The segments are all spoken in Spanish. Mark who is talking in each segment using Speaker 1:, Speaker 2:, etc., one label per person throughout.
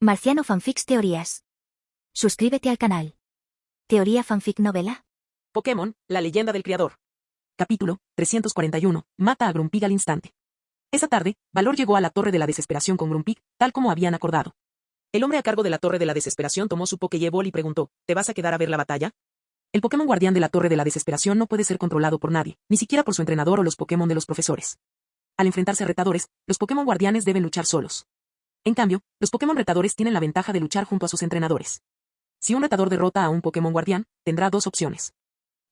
Speaker 1: Marciano Fanfics Teorías. Suscríbete al canal. Teoría Fanfic Novela.
Speaker 2: Pokémon, la leyenda del creador. Capítulo 341. Mata a Grumpig al instante. Esa tarde, Valor llegó a la Torre de la Desesperación con Grumpig, tal como habían acordado. El hombre a cargo de la Torre de la Desesperación tomó su Pokéball y preguntó, ¿te vas a quedar a ver la batalla? El Pokémon guardián de la Torre de la Desesperación no puede ser controlado por nadie, ni siquiera por su entrenador o los Pokémon de los profesores. Al enfrentarse a retadores, los Pokémon guardianes deben luchar solos. En cambio, los Pokémon retadores tienen la ventaja de luchar junto a sus entrenadores. Si un retador derrota a un Pokémon guardián, tendrá dos opciones.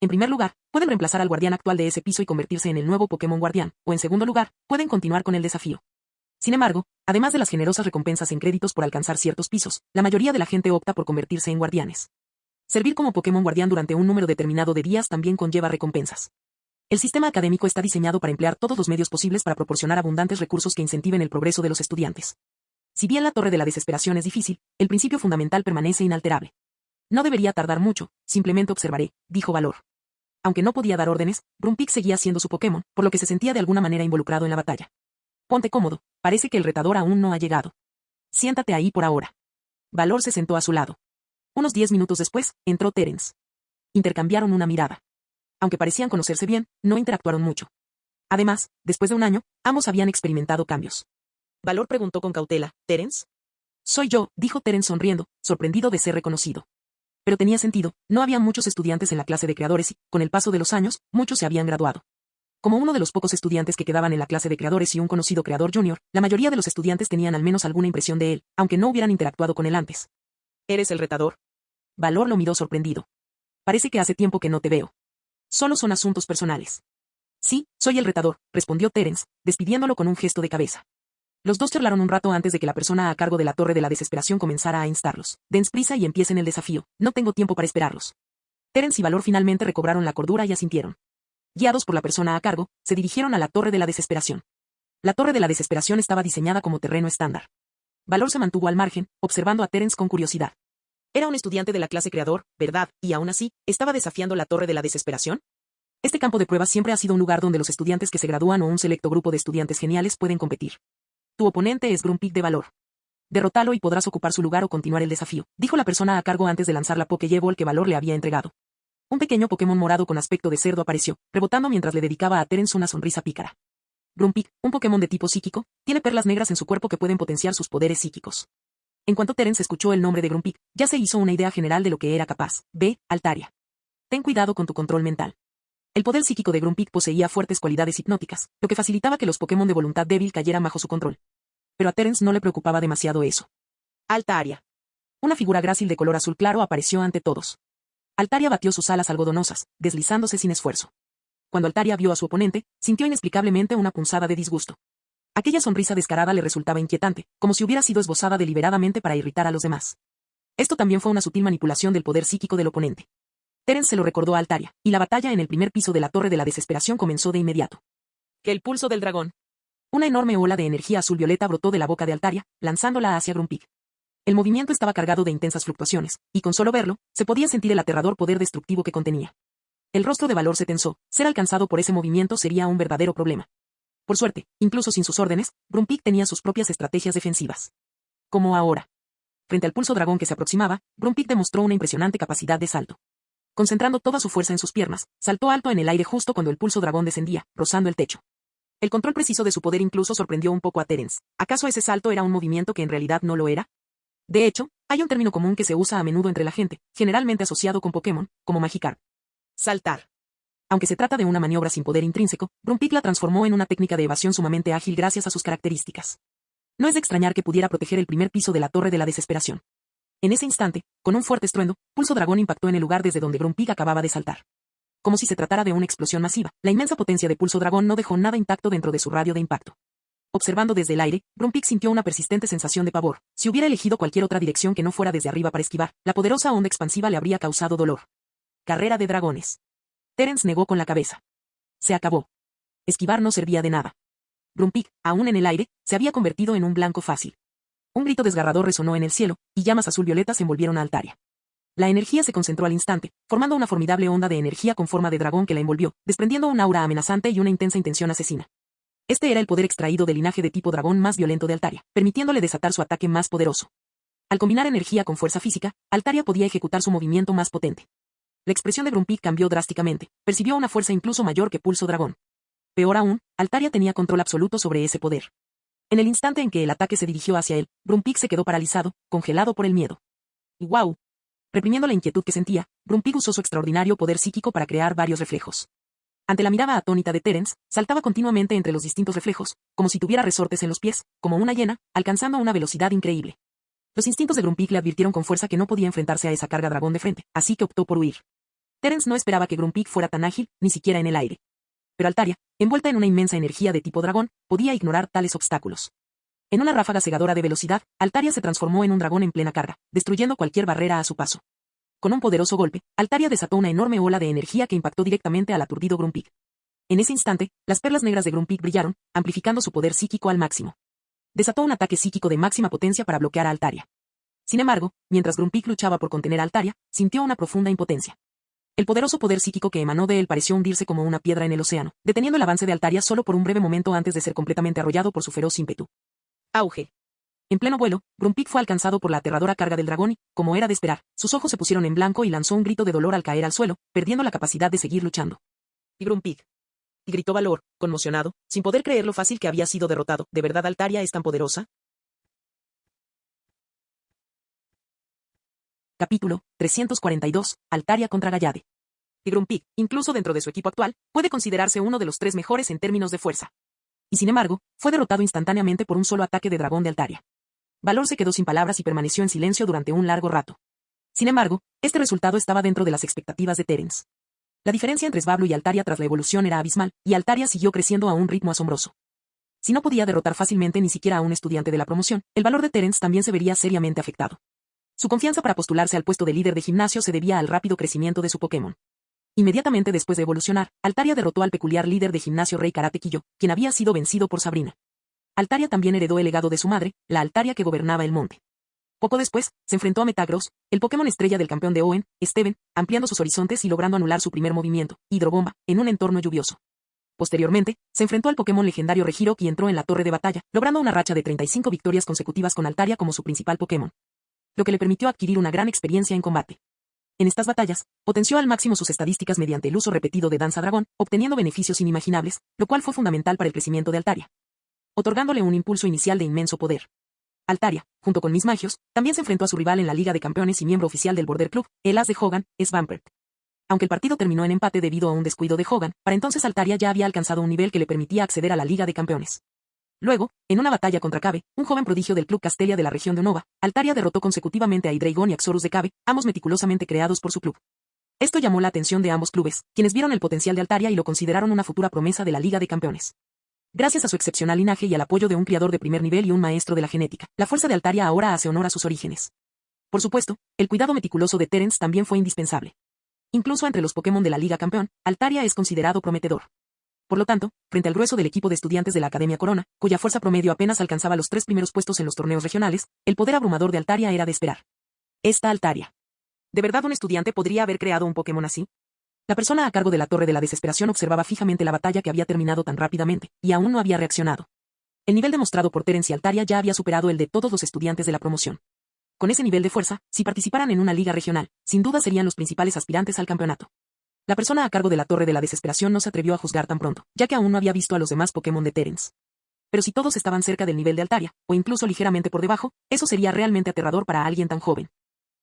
Speaker 2: En primer lugar, pueden reemplazar al guardián actual de ese piso y convertirse en el nuevo Pokémon guardián, o en segundo lugar, pueden continuar con el desafío. Sin embargo, además de las generosas recompensas en créditos por alcanzar ciertos pisos, la mayoría de la gente opta por convertirse en guardianes. Servir como Pokémon guardián durante un número determinado de días también conlleva recompensas. El sistema académico está diseñado para emplear todos los medios posibles para proporcionar abundantes recursos que incentiven el progreso de los estudiantes. Si bien la Torre de la Desesperación es difícil, el principio fundamental permanece inalterable. No debería tardar mucho, simplemente observaré, dijo Valor. Aunque no podía dar órdenes, Grumpig seguía siendo su Pokémon, por lo que se sentía de alguna manera involucrado en la batalla. Ponte cómodo, parece que el retador aún no ha llegado. Siéntate ahí por ahora. Valor se sentó a su lado. Unos 10 minutos después, entró Terence. Intercambiaron una mirada. Aunque parecían conocerse bien, no interactuaron mucho. Además, después de un año, ambos habían experimentado cambios. Valor preguntó con cautela, ¿Terence? Soy yo, dijo Terence sonriendo, sorprendido de ser reconocido. Pero tenía sentido, no había muchos estudiantes en la clase de creadores y, con el paso de los años, muchos se habían graduado. Como uno de los pocos estudiantes que quedaban en la clase de creadores y un conocido creador junior, la mayoría de los estudiantes tenían al menos alguna impresión de él, aunque no hubieran interactuado con él antes. ¿Eres el retador? Valor lo miró sorprendido. Parece que hace tiempo que no te veo. Solo son asuntos personales. Sí, soy el retador, respondió Terence, despidiéndolo con un gesto de cabeza. Los dos charlaron un rato antes de que la persona a cargo de la Torre de la Desesperación comenzara a instarlos. Dense prisa y empiecen el desafío, no tengo tiempo para esperarlos. Terence y Valor finalmente recobraron la cordura y asintieron. Guiados por la persona a cargo, se dirigieron a la Torre de la Desesperación. La Torre de la Desesperación estaba diseñada como terreno estándar. Valor se mantuvo al margen, observando a Terence con curiosidad. Era un estudiante de la clase creador, ¿verdad? Y aún así, ¿estaba desafiando la Torre de la Desesperación? Este campo de pruebas siempre ha sido un lugar donde los estudiantes que se gradúan o un selecto grupo de estudiantes geniales pueden competir. Tu oponente es Grumpig de Valor. Derrótalo y podrás ocupar su lugar o continuar el desafío, dijo la persona a cargo antes de lanzar la Pokéball que Valor le había entregado. Un pequeño Pokémon morado con aspecto de cerdo apareció, rebotando mientras le dedicaba a Terence una sonrisa pícara. Grumpig, un Pokémon de tipo psíquico, tiene perlas negras en su cuerpo que pueden potenciar sus poderes psíquicos. En cuanto Terence escuchó el nombre de Grumpig, ya se hizo una idea general de lo que era capaz. Ve, Altaria. Ten cuidado con tu control mental. El poder psíquico de Grumpig poseía fuertes cualidades hipnóticas, lo que facilitaba que los Pokémon de voluntad débil cayeran bajo su control. Pero a Terence no le preocupaba demasiado eso. Altaria. Una figura grácil de color azul claro apareció ante todos. Altaria batió sus alas algodonosas, deslizándose sin esfuerzo. Cuando Altaria vio a su oponente, sintió inexplicablemente una punzada de disgusto. Aquella sonrisa descarada le resultaba inquietante, como si hubiera sido esbozada deliberadamente para irritar a los demás. Esto también fue una sutil manipulación del poder psíquico del oponente. Terence se lo recordó a Altaria, y la batalla en el primer piso de la Torre de la Desesperación comenzó de inmediato. Que el pulso del dragón. Una enorme ola de energía azul-violeta brotó de la boca de Altaria, lanzándola hacia Grumpig. El movimiento estaba cargado de intensas fluctuaciones, y con solo verlo, se podía sentir el aterrador poder destructivo que contenía. El rostro de Valor se tensó, ser alcanzado por ese movimiento sería un verdadero problema. Por suerte, incluso sin sus órdenes, Grumpig tenía sus propias estrategias defensivas. Como ahora. Frente al pulso dragón que se aproximaba, Grumpig demostró una impresionante capacidad de salto. Concentrando toda su fuerza en sus piernas, saltó alto en el aire justo cuando el pulso dragón descendía, rozando el techo. El control preciso de su poder incluso sorprendió un poco a Terence. ¿Acaso ese salto era un movimiento que en realidad no lo era? De hecho, hay un término común que se usa a menudo entre la gente, generalmente asociado con Pokémon, como Magikarp. Saltar. Aunque se trata de una maniobra sin poder intrínseco, Grumpig la transformó en una técnica de evasión sumamente ágil gracias a sus características. No es de extrañar que pudiera proteger el primer piso de la Torre de la Desesperación. En ese instante, con un fuerte estruendo, Pulso Dragón impactó en el lugar desde donde Grumpig acababa de saltar. Como si se tratara de una explosión masiva, la inmensa potencia de Pulso Dragón no dejó nada intacto dentro de su radio de impacto. Observando desde el aire, Grumpig sintió una persistente sensación de pavor. Si hubiera elegido cualquier otra dirección que no fuera desde arriba para esquivar, la poderosa onda expansiva le habría causado dolor. Carrera de dragones. Terence negó con la cabeza. Se acabó. Esquivar no servía de nada. Grumpig, aún en el aire, se había convertido en un blanco fácil. Un grito desgarrador resonó en el cielo, y llamas azul-violetas envolvieron a Altaria. La energía se concentró al instante, formando una formidable onda de energía con forma de dragón que la envolvió, desprendiendo un aura amenazante y una intensa intención asesina. Este era el poder extraído del linaje de tipo dragón más violento de Altaria, permitiéndole desatar su ataque más poderoso. Al combinar energía con fuerza física, Altaria podía ejecutar su movimiento más potente. La expresión de Grumpig cambió drásticamente, percibió una fuerza incluso mayor que Pulso Dragón. Peor aún, Altaria tenía control absoluto sobre ese poder. En el instante en que el ataque se dirigió hacia él, Grumpig se quedó paralizado, congelado por el miedo. Y ¡guau! Reprimiendo la inquietud que sentía, Grumpig usó su extraordinario poder psíquico para crear varios reflejos. Ante la mirada atónita de Terence, saltaba continuamente entre los distintos reflejos, como si tuviera resortes en los pies, como una hiena, alcanzando una velocidad increíble. Los instintos de Grumpig le advirtieron con fuerza que no podía enfrentarse a esa carga dragón de frente, así que optó por huir. Terence no esperaba que Grumpig fuera tan ágil, ni siquiera en el aire. Pero Altaria, envuelta en una inmensa energía de tipo dragón, podía ignorar tales obstáculos. En una ráfaga cegadora de velocidad, Altaria se transformó en un dragón en plena carga, destruyendo cualquier barrera a su paso. Con un poderoso golpe, Altaria desató una enorme ola de energía que impactó directamente al aturdido Grumpig. En ese instante, las perlas negras de Grumpig brillaron, amplificando su poder psíquico al máximo. Desató un ataque psíquico de máxima potencia para bloquear a Altaria. Sin embargo, mientras Grumpig luchaba por contener a Altaria, sintió una profunda impotencia. El poderoso poder psíquico que emanó de él pareció hundirse como una piedra en el océano, deteniendo el avance de Altaria solo por un breve momento antes de ser completamente arrollado por su feroz ímpetu. Auge. En pleno vuelo, Grumpig fue alcanzado por la aterradora carga del dragón y, como era de esperar, sus ojos se pusieron en blanco y lanzó un grito de dolor al caer al suelo, perdiendo la capacidad de seguir luchando. Y Grumpig. Y gritó Valor, conmocionado, sin poder creer lo fácil que había sido derrotado. ¿De verdad Altaria es tan poderosa? Capítulo 342. Altaria contra Gallade. Y Grumpig, incluso dentro de su equipo actual, puede considerarse uno de los 3 mejores en términos de fuerza. Y sin embargo, fue derrotado instantáneamente por un solo ataque de dragón de Altaria. Valor se quedó sin palabras y permaneció en silencio durante un largo rato. Sin embargo, este resultado estaba dentro de las expectativas de Terence. La diferencia entre Svablu y Altaria tras la evolución era abismal, y Altaria siguió creciendo a un ritmo asombroso. Si no podía derrotar fácilmente ni siquiera a un estudiante de la promoción, el valor de Terence también se vería seriamente afectado. Su confianza para postularse al puesto de líder de gimnasio se debía al rápido crecimiento de su Pokémon. Inmediatamente después de evolucionar, Altaria derrotó al peculiar líder de gimnasio Rey Karate Kyo, quien había sido vencido por Sabrina. Altaria también heredó el legado de su madre, la Altaria que gobernaba el monte. Poco después, se enfrentó a Metagross, el Pokémon estrella del campeón de Hoenn, Steven, ampliando sus horizontes y logrando anular su primer movimiento, Hidrobomba, en un entorno lluvioso. Posteriormente, se enfrentó al Pokémon legendario Regirock y entró en la torre de batalla, logrando una racha de 35 victorias consecutivas con Altaria como su principal Pokémon, lo que le permitió adquirir una gran experiencia en combate. En estas batallas, potenció al máximo sus estadísticas mediante el uso repetido de Danza Dragón, obteniendo beneficios inimaginables, lo cual fue fundamental para el crecimiento de Altaria, otorgándole un impulso inicial de inmenso poder. Altaria, junto con Mismagios, también se enfrentó a su rival en la Liga de Campeones y miembro oficial del Border Club, el as de Hogan, Svampert. Aunque el partido terminó en empate debido a un descuido de Hogan, para entonces Altaria ya había alcanzado un nivel que le permitía acceder a la Liga de Campeones. Luego, en una batalla contra Cabe, un joven prodigio del Club Castelia de la región de Unova, Altaria derrotó consecutivamente a Hydreigon y Axorus de Cabe, ambos meticulosamente creados por su club. Esto llamó la atención de ambos clubes, quienes vieron el potencial de Altaria y lo consideraron una futura promesa de la Liga de Campeones. Gracias a su excepcional linaje y al apoyo de un criador de primer nivel y un maestro de la genética, la fuerza de Altaria ahora hace honor a sus orígenes. Por supuesto, el cuidado meticuloso de Terence también fue indispensable. Incluso entre los Pokémon de la Liga Campeón, Altaria es considerado prometedor. Por lo tanto, frente al grueso del equipo de estudiantes de la Academia Corona, cuya fuerza promedio apenas alcanzaba los 3 primeros puestos en los torneos regionales, el poder abrumador de Altaria era de esperar. Esta Altaria. ¿De verdad un estudiante podría haber creado un Pokémon así? La persona a cargo de la Torre de la Desesperación observaba fijamente la batalla que había terminado tan rápidamente, y aún no había reaccionado. El nivel demostrado por Terence y Altaria ya había superado el de todos los estudiantes de la promoción. Con ese nivel de fuerza, si participaran en una liga regional, sin duda serían los principales aspirantes al campeonato. La persona a cargo de la Torre de la Desesperación no se atrevió a juzgar tan pronto, ya que aún no había visto a los demás Pokémon de Terence. Pero si todos estaban cerca del nivel de Altaria, o incluso ligeramente por debajo, eso sería realmente aterrador para alguien tan joven.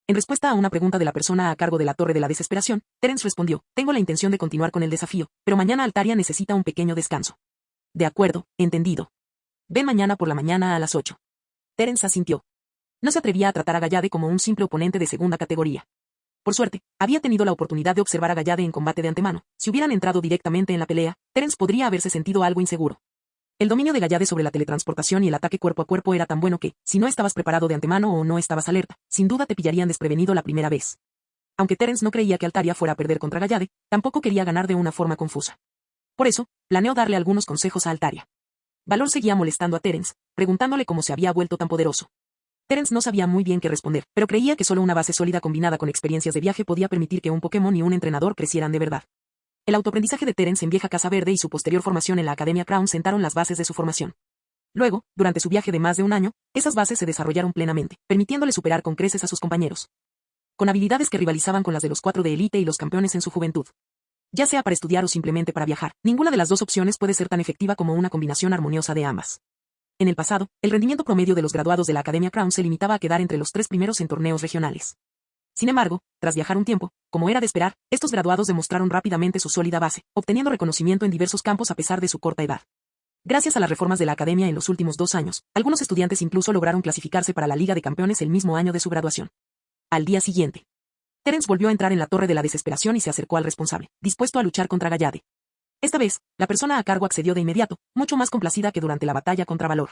Speaker 2: En respuesta a una pregunta de la persona a cargo de la Torre de la Desesperación, Terence respondió: tengo la intención de continuar con el desafío, pero mañana Altaria necesita un pequeño descanso. De acuerdo, entendido. Ven mañana por la mañana a las 8. Terence asintió. No se atrevía a tratar a Gallade como un simple oponente de segunda categoría. Por suerte, había tenido la oportunidad de observar a Gallade en combate de antemano. Si hubieran entrado directamente en la pelea, Terence podría haberse sentido algo inseguro. El dominio de Gallade sobre la teletransportación y el ataque cuerpo a cuerpo era tan bueno que, si no estabas preparado de antemano o no estabas alerta, sin duda te pillarían desprevenido la primera vez. Aunque Terence no creía que Altaria fuera a perder contra Gallade, tampoco quería ganar de una forma confusa. Por eso, planeó darle algunos consejos a Altaria. Valor seguía molestando a Terence, preguntándole cómo se había vuelto tan poderoso. Terence no sabía muy bien qué responder, pero creía que solo una base sólida combinada con experiencias de viaje podía permitir que un Pokémon y un entrenador crecieran de verdad. El autoaprendizaje de Terence en Vieja Casa Verde y su posterior formación en la Academia Crown sentaron las bases de su formación. Luego, durante su viaje de más de un año, esas bases se desarrollaron plenamente, permitiéndole superar con creces a sus compañeros. Con habilidades que rivalizaban con las de los 4 de élite y los campeones en su juventud. Ya sea para estudiar o simplemente para viajar, ninguna de las dos opciones puede ser tan efectiva como una combinación armoniosa de ambas. En el pasado, el rendimiento promedio de los graduados de la Academia Crown se limitaba a quedar entre los 3 primeros en torneos regionales. Sin embargo, tras viajar un tiempo, como era de esperar, estos graduados demostraron rápidamente su sólida base, obteniendo reconocimiento en diversos campos a pesar de su corta edad. Gracias a las reformas de la Academia en los últimos 2 años, algunos estudiantes incluso lograron clasificarse para la Liga de Campeones el mismo año de su graduación. Al día siguiente, Terence volvió a entrar en la Torre de la Desesperación y se acercó al responsable, dispuesto a luchar contra Gallade. Esta vez, la persona a cargo accedió de inmediato, mucho más complacida que durante la batalla contra Valor.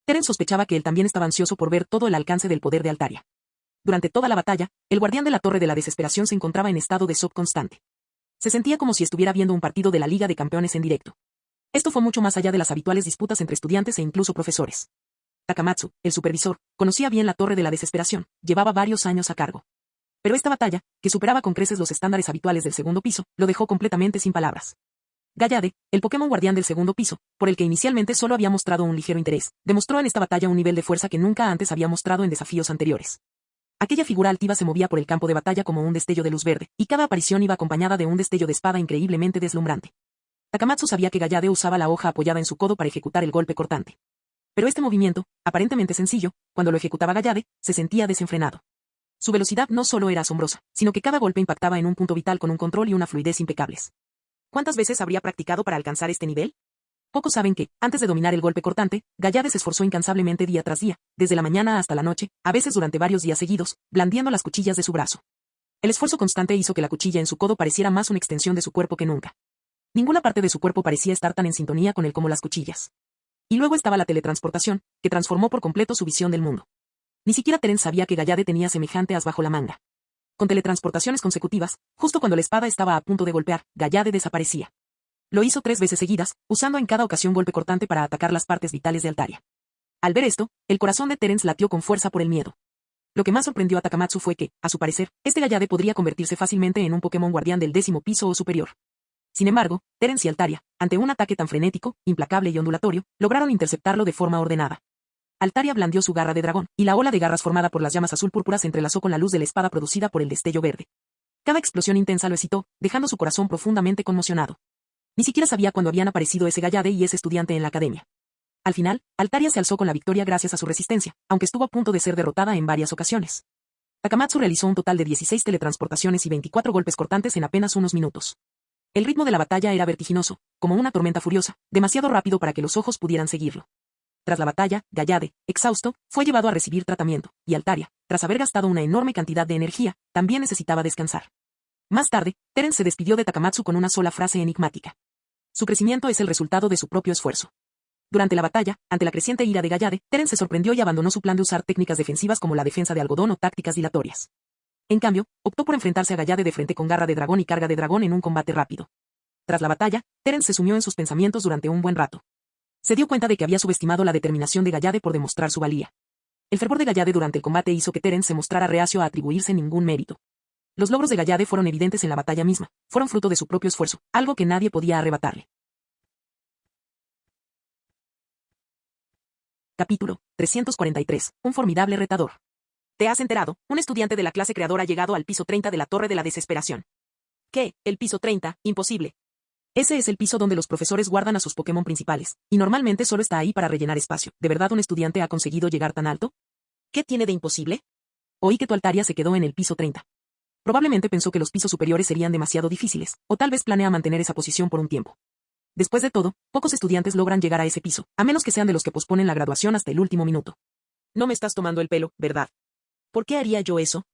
Speaker 2: Terence sospechaba que él también estaba ansioso por ver todo el alcance del poder de Altaria. Durante toda la batalla, el guardián de la Torre de la Desesperación se encontraba en estado de shock constante. Se sentía como si estuviera viendo un partido de la Liga de Campeones en directo. Esto fue mucho más allá de las habituales disputas entre estudiantes e incluso profesores. Takamatsu, el supervisor, conocía bien la Torre de la Desesperación, llevaba varios años a cargo. Pero esta batalla, que superaba con creces los estándares habituales del segundo piso, lo dejó completamente sin palabras. Gallade, el Pokémon guardián del segundo piso, por el que inicialmente solo había mostrado un ligero interés, demostró en esta batalla un nivel de fuerza que nunca antes había mostrado en desafíos anteriores. Aquella figura altiva se movía por el campo de batalla como un destello de luz verde, y cada aparición iba acompañada de un destello de espada increíblemente deslumbrante. Takamatsu sabía que Gallade usaba la hoja apoyada en su codo para ejecutar el golpe cortante. Pero este movimiento, aparentemente sencillo, cuando lo ejecutaba Gallade, se sentía desenfrenado. Su velocidad no solo era asombrosa, sino que cada golpe impactaba en un punto vital con un control y una fluidez impecables. ¿Cuántas veces habría practicado para alcanzar este nivel? Pocos saben que, antes de dominar el golpe cortante, Gallade se esforzó incansablemente día tras día, desde la mañana hasta la noche, a veces durante varios días seguidos, blandiendo las cuchillas de su brazo. El esfuerzo constante hizo que la cuchilla en su codo pareciera más una extensión de su cuerpo que nunca. Ninguna parte de su cuerpo parecía estar tan en sintonía con él como las cuchillas. Y luego estaba la teletransportación, que transformó por completo su visión del mundo. Ni siquiera Terence sabía que Gallade tenía semejante as bajo la manga. Con teletransportaciones consecutivas, justo cuando la espada estaba a punto de golpear, Gallade desaparecía. Lo hizo 3 veces seguidas, usando en cada ocasión golpe cortante para atacar las partes vitales de Altaria. Al ver esto, el corazón de Terence latió con fuerza por el miedo. Lo que más sorprendió a Takamatsu fue que, a su parecer, este Gallade podría convertirse fácilmente en un Pokémon guardián del 10º piso o superior. Sin embargo, Terence y Altaria, ante un ataque tan frenético, implacable y ondulatorio, lograron interceptarlo de forma ordenada. Altaria blandió su garra de dragón, y la ola de garras formada por las llamas azul púrpura se entrelazó con la luz de la espada producida por el destello verde. Cada explosión intensa lo excitó, dejando su corazón profundamente conmocionado. Ni siquiera sabía cuándo habían aparecido ese Gallade y ese estudiante en la academia. Al final, Altaria se alzó con la victoria gracias a su resistencia, aunque estuvo a punto de ser derrotada en varias ocasiones. Takamatsu realizó un total de 16 teletransportaciones y 24 golpes cortantes en apenas unos minutos. El ritmo de la batalla era vertiginoso, como una tormenta furiosa, demasiado rápido para que los ojos pudieran seguirlo. Tras la batalla, Gallade, exhausto, fue llevado a recibir tratamiento, y Altaria, tras haber gastado una enorme cantidad de energía, también necesitaba descansar. Más tarde, Terence se despidió de Takamatsu con una sola frase enigmática. Su crecimiento es el resultado de su propio esfuerzo. Durante la batalla, ante la creciente ira de Gallade, Terence se sorprendió y abandonó su plan de usar técnicas defensivas como la defensa de algodón o tácticas dilatorias. En cambio, optó por enfrentarse a Gallade de frente con garra de dragón y carga de dragón en un combate rápido. Tras la batalla, Terence se sumió en sus pensamientos durante un buen rato. Se dio cuenta de que había subestimado la determinación de Gallade por demostrar su valía. El fervor de Gallade durante el combate hizo que Terence se mostrara reacio a atribuirse ningún mérito. Los logros de Gallade fueron evidentes en la batalla misma, fueron fruto de su propio esfuerzo, algo que nadie podía arrebatarle. Capítulo 343. Un formidable retador. ¿Te has enterado? Un estudiante de la clase creadora ha llegado al piso 30 de la Torre de la Desesperación. ¿Qué? ¿El piso 30? Imposible. Ese es el piso donde los profesores guardan a sus Pokémon principales, y normalmente solo está ahí para rellenar espacio. ¿De verdad un estudiante ha conseguido llegar tan alto? ¿Qué tiene de imposible? Oí que tu Altaria se quedó en el piso 30. Probablemente pensó que los pisos superiores serían demasiado difíciles, o tal vez planea mantener esa posición por un tiempo. Después de todo, pocos estudiantes logran llegar a ese piso, a menos que sean de los que posponen la graduación hasta el último minuto. No me estás tomando el pelo, ¿verdad? ¿Por qué haría yo eso?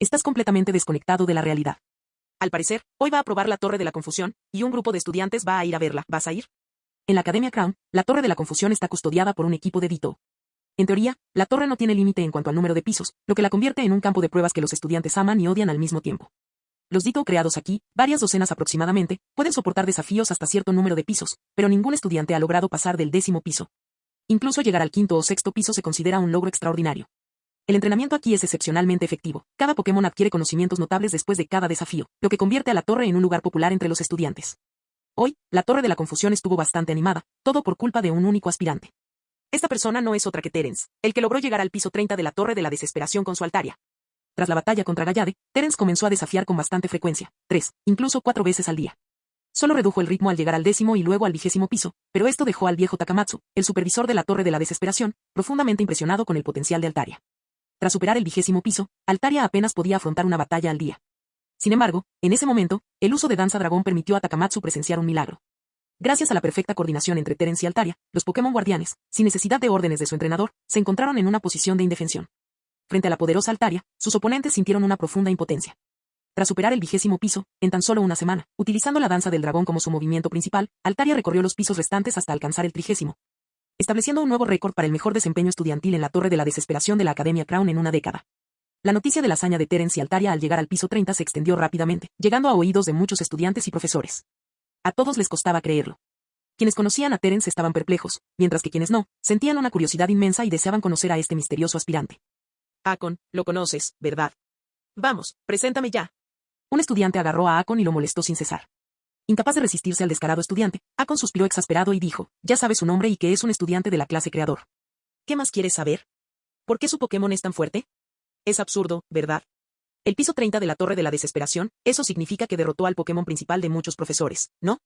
Speaker 2: Estás completamente desconectado de la realidad. Al parecer, hoy va a probar la Torre de la Confusión, y un grupo de estudiantes va a ir a verla. ¿Vas a ir? En la Academia Crown, la Torre de la Confusión está custodiada por un equipo de Ditto. En teoría, la torre no tiene límite en cuanto al número de pisos, lo que la convierte en un campo de pruebas que los estudiantes aman y odian al mismo tiempo. Los Ditto creados aquí, varias docenas aproximadamente, pueden soportar desafíos hasta cierto número de pisos, pero ningún estudiante ha logrado pasar del 10º piso. Incluso llegar al 5º o 6º piso se considera un logro extraordinario. El entrenamiento aquí es excepcionalmente efectivo. Cada Pokémon adquiere conocimientos notables después de cada desafío, lo que convierte a la torre en un lugar popular entre los estudiantes. Hoy, la Torre de la Confusión estuvo bastante animada, todo por culpa de un único aspirante. Esta persona no es otra que Terence, el que logró llegar al piso 30 de la Torre de la Desesperación con su Altaria. Tras la batalla contra Gallade, Terence comenzó a desafiar con bastante frecuencia, 3, incluso 4 veces al día. Solo redujo el ritmo al llegar al 10º y luego al 20º piso, pero esto dejó al viejo Takamatsu, el supervisor de la Torre de la Desesperación, profundamente impresionado con el potencial de Altaria. Tras superar el 20º piso, Altaria apenas podía afrontar una batalla al día. Sin embargo, en ese momento, el uso de Danza Dragón permitió a Takamatsu presenciar un milagro. Gracias a la perfecta coordinación entre Terence y Altaria, los Pokémon guardianes, sin necesidad de órdenes de su entrenador, se encontraron en una posición de indefensión. Frente a la poderosa Altaria, sus oponentes sintieron una profunda impotencia. Tras superar el 20º piso, en tan solo una semana, utilizando la danza del dragón como su movimiento principal, Altaria recorrió los pisos restantes hasta alcanzar el 30º, estableciendo un nuevo récord para el mejor desempeño estudiantil en la Torre de la Desesperación de la Academia Crown en una década. La noticia de la hazaña de Terence y Altaria al llegar al piso 30 se extendió rápidamente, llegando a oídos de muchos estudiantes y profesores. A todos les costaba creerlo. Quienes conocían a Terence estaban perplejos, mientras que quienes no, sentían una curiosidad inmensa y deseaban conocer a este misterioso aspirante. Akon, lo conoces, ¿verdad? Vamos, preséntame ya. Un estudiante agarró a Akon y lo molestó sin cesar. Incapaz de resistirse al descarado estudiante, Akon suspiró exasperado y dijo, ya sabe su nombre y que es un estudiante de la clase creador. ¿Qué más quieres saber? ¿Por qué su Pokémon es tan fuerte? Es absurdo, ¿verdad? El piso 30 de la Torre de la Desesperación, eso significa que derrotó al Pokémon principal de muchos profesores, ¿no?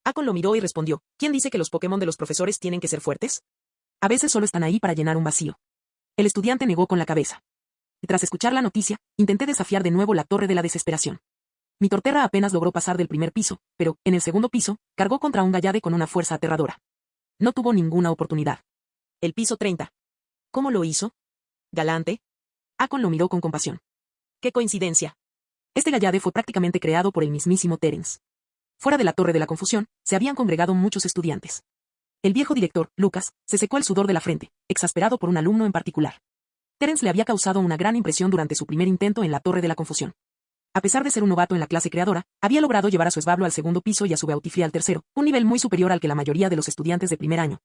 Speaker 2: Akon lo miró y respondió, ¿quién dice que los Pokémon de los profesores tienen que ser fuertes? A veces solo están ahí para llenar un vacío. El estudiante negó con la cabeza. Y tras escuchar la noticia, intenté desafiar de nuevo la Torre de la Desesperación. Mi Torterra apenas logró pasar del primer piso, pero, en el segundo piso, cargó contra un Gallade con una fuerza aterradora. No tuvo ninguna oportunidad. El piso 30. ¿Cómo lo hizo? Galante. Akon lo miró con compasión. ¡Qué coincidencia! Este Gallade fue prácticamente creado por el mismísimo Terence. Fuera de la Torre de la Confusión, se habían congregado muchos estudiantes. El viejo director, Lucas, se secó el sudor de la frente, exasperado por un alumno en particular. Terence le había causado una gran impresión durante su primer intento en la Torre de la Confusión. A pesar de ser un novato en la clase creadora, había logrado llevar a su esbablo al segundo piso y a su Beautifly al tercero, un nivel muy superior al que la mayoría de los estudiantes de primer año,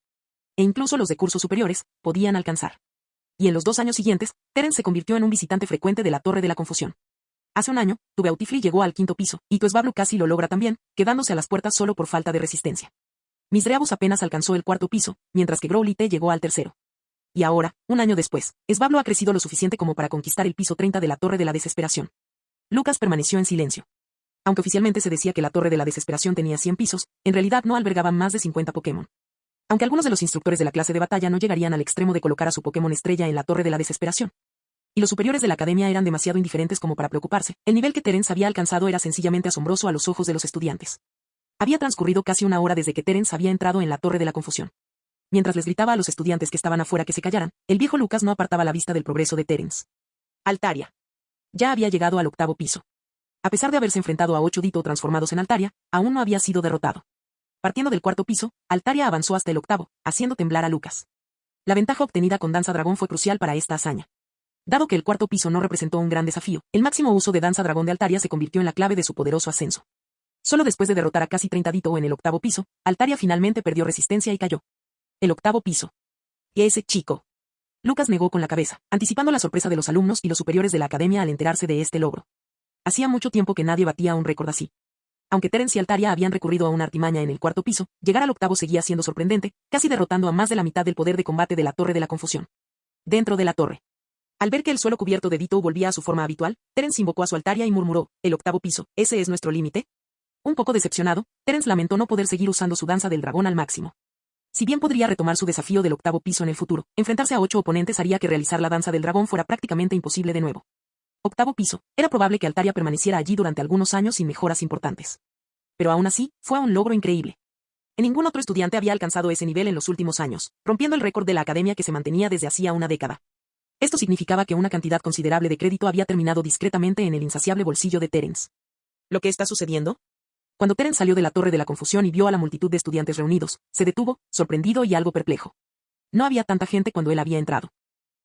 Speaker 2: e incluso los de cursos superiores, podían alcanzar. Y en los 2 años siguientes, Terence se convirtió en un visitante frecuente de la Torre de la Confusión. Hace un año, tu Beautifly llegó al 5º piso, y tu esbablo casi lo logra también, quedándose a las puertas solo por falta de resistencia. Misdreavus apenas alcanzó el 4º piso, mientras que Growlithe llegó al 3º. Y ahora, un año después, esbablo ha crecido lo suficiente como para conquistar el piso 30 de la Torre de la Desesperación. Lucas permaneció en silencio. Aunque oficialmente se decía que la Torre de la Desesperación tenía 100 pisos, en realidad no albergaba más de 50 Pokémon. Aunque algunos de los instructores de la clase de batalla no llegarían al extremo de colocar a su Pokémon estrella en la Torre de la Desesperación. Y los superiores de la academia eran demasiado indiferentes como para preocuparse, el nivel que Terence había alcanzado era sencillamente asombroso a los ojos de los estudiantes. Había transcurrido casi una hora desde que Terence había entrado en la Torre de la Confusión. Mientras les gritaba a los estudiantes que estaban afuera que se callaran, el viejo Lucas no apartaba la vista del progreso de Terence. Altaria. Ya había llegado al 8º piso. A pesar de haberse enfrentado a 8 Ditto transformados en Altaria, aún no había sido derrotado. Partiendo del 4º piso, Altaria avanzó hasta el 8º, haciendo temblar a Lucas. La ventaja obtenida con Danza Dragón fue crucial para esta hazaña. Dado que el 4º piso no representó un gran desafío, el máximo uso de Danza Dragón de Altaria se convirtió en la clave de su poderoso ascenso. Solo después de derrotar a casi 30 Ditto en el 8º piso, Altaria finalmente perdió resistencia y cayó. El 8º piso. ¿Y ese chico? Lucas negó con la cabeza, anticipando la sorpresa de los alumnos y los superiores de la academia al enterarse de este logro. Hacía mucho tiempo que nadie batía un récord así. Aunque Terence y Altaria habían recurrido a una artimaña en el 4º piso, llegar al 8º seguía siendo sorprendente, casi derrotando a más de la mitad del poder de combate de la Torre de la Confusión. Dentro de la torre. Al ver que el suelo cubierto de Ditto volvía a su forma habitual, Terence invocó a su Altaria y murmuró, ¿el 8º piso, ese es nuestro límite? Un poco decepcionado, Terence lamentó no poder seguir usando su danza del dragón al máximo. Si bien podría retomar su desafío del 8º piso en el futuro, enfrentarse a 8 oponentes haría que realizar la danza del dragón fuera prácticamente imposible de nuevo. 8º piso, era probable que Altaria permaneciera allí durante algunos años sin mejoras importantes. Pero aún así, fue un logro increíble. En ningún otro estudiante había alcanzado ese nivel en los últimos años, rompiendo el récord de la academia que se mantenía desde hacía una década. Esto significaba que una cantidad considerable de crédito había terminado discretamente en el insaciable bolsillo de Terence. ¿Lo que está sucediendo? Cuando Terence salió de la Torre de la Confusión y vio a la multitud de estudiantes reunidos, se detuvo, sorprendido y algo perplejo. No había tanta gente cuando él había entrado.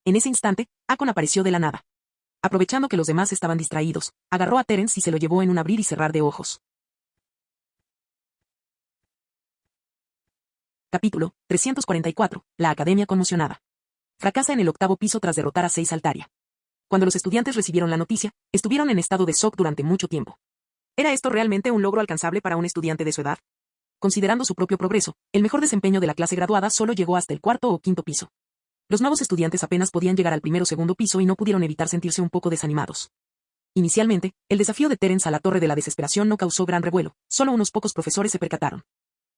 Speaker 2: En ese instante, Akon apareció de la nada. Aprovechando que los demás estaban distraídos, agarró a Terence y se lo llevó en un abrir y cerrar de ojos. Capítulo 344. La Academia conmocionada. Fracasa en el 8º piso tras derrotar a 6 Altaria. Cuando los estudiantes recibieron la noticia, estuvieron en estado de shock durante mucho tiempo. ¿Era esto realmente un logro alcanzable para un estudiante de su edad? Considerando su propio progreso, el mejor desempeño de la clase graduada solo llegó hasta el cuarto o quinto piso. Los nuevos estudiantes apenas podían llegar al primero o segundo piso y no pudieron evitar sentirse un poco desanimados. Inicialmente, el desafío de Terence a la Torre de la Desesperación no causó gran revuelo, solo unos pocos profesores se percataron.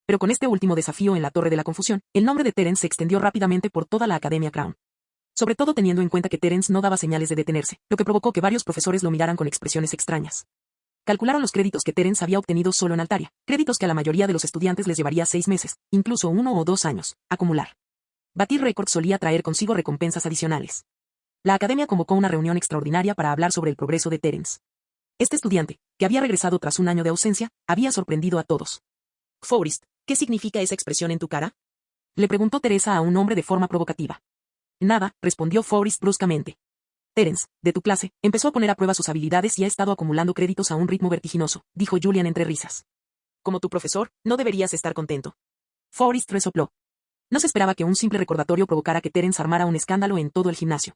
Speaker 2: Pero con este último desafío en la Torre de la Confusión, el nombre de Terence se extendió rápidamente por toda la Academia Crown. Sobre todo teniendo en cuenta que Terence no daba señales de detenerse, lo que provocó que varios profesores lo miraran con expresiones extrañas. Calcularon los créditos que Terence había obtenido solo en Altaria, créditos que a la mayoría de los estudiantes les llevaría 6 meses, incluso 1 o 2 años, acumular. Batir récords solía traer consigo recompensas adicionales. La Academia convocó una reunión extraordinaria para hablar sobre el progreso de Terence. Este estudiante, que había regresado tras un año de ausencia, había sorprendido a todos. Forrest, ¿qué significa esa expresión en tu cara? Le preguntó Teresa a un hombre de forma provocativa. Nada, respondió Forrest bruscamente. Terence, de tu clase, empezó a poner a prueba sus habilidades y ha estado acumulando créditos a un ritmo vertiginoso, dijo Julian entre risas. Como tu profesor, no deberías estar contento. Forrest resopló. No se esperaba que un simple recordatorio provocara que Terence armara un escándalo en todo el gimnasio.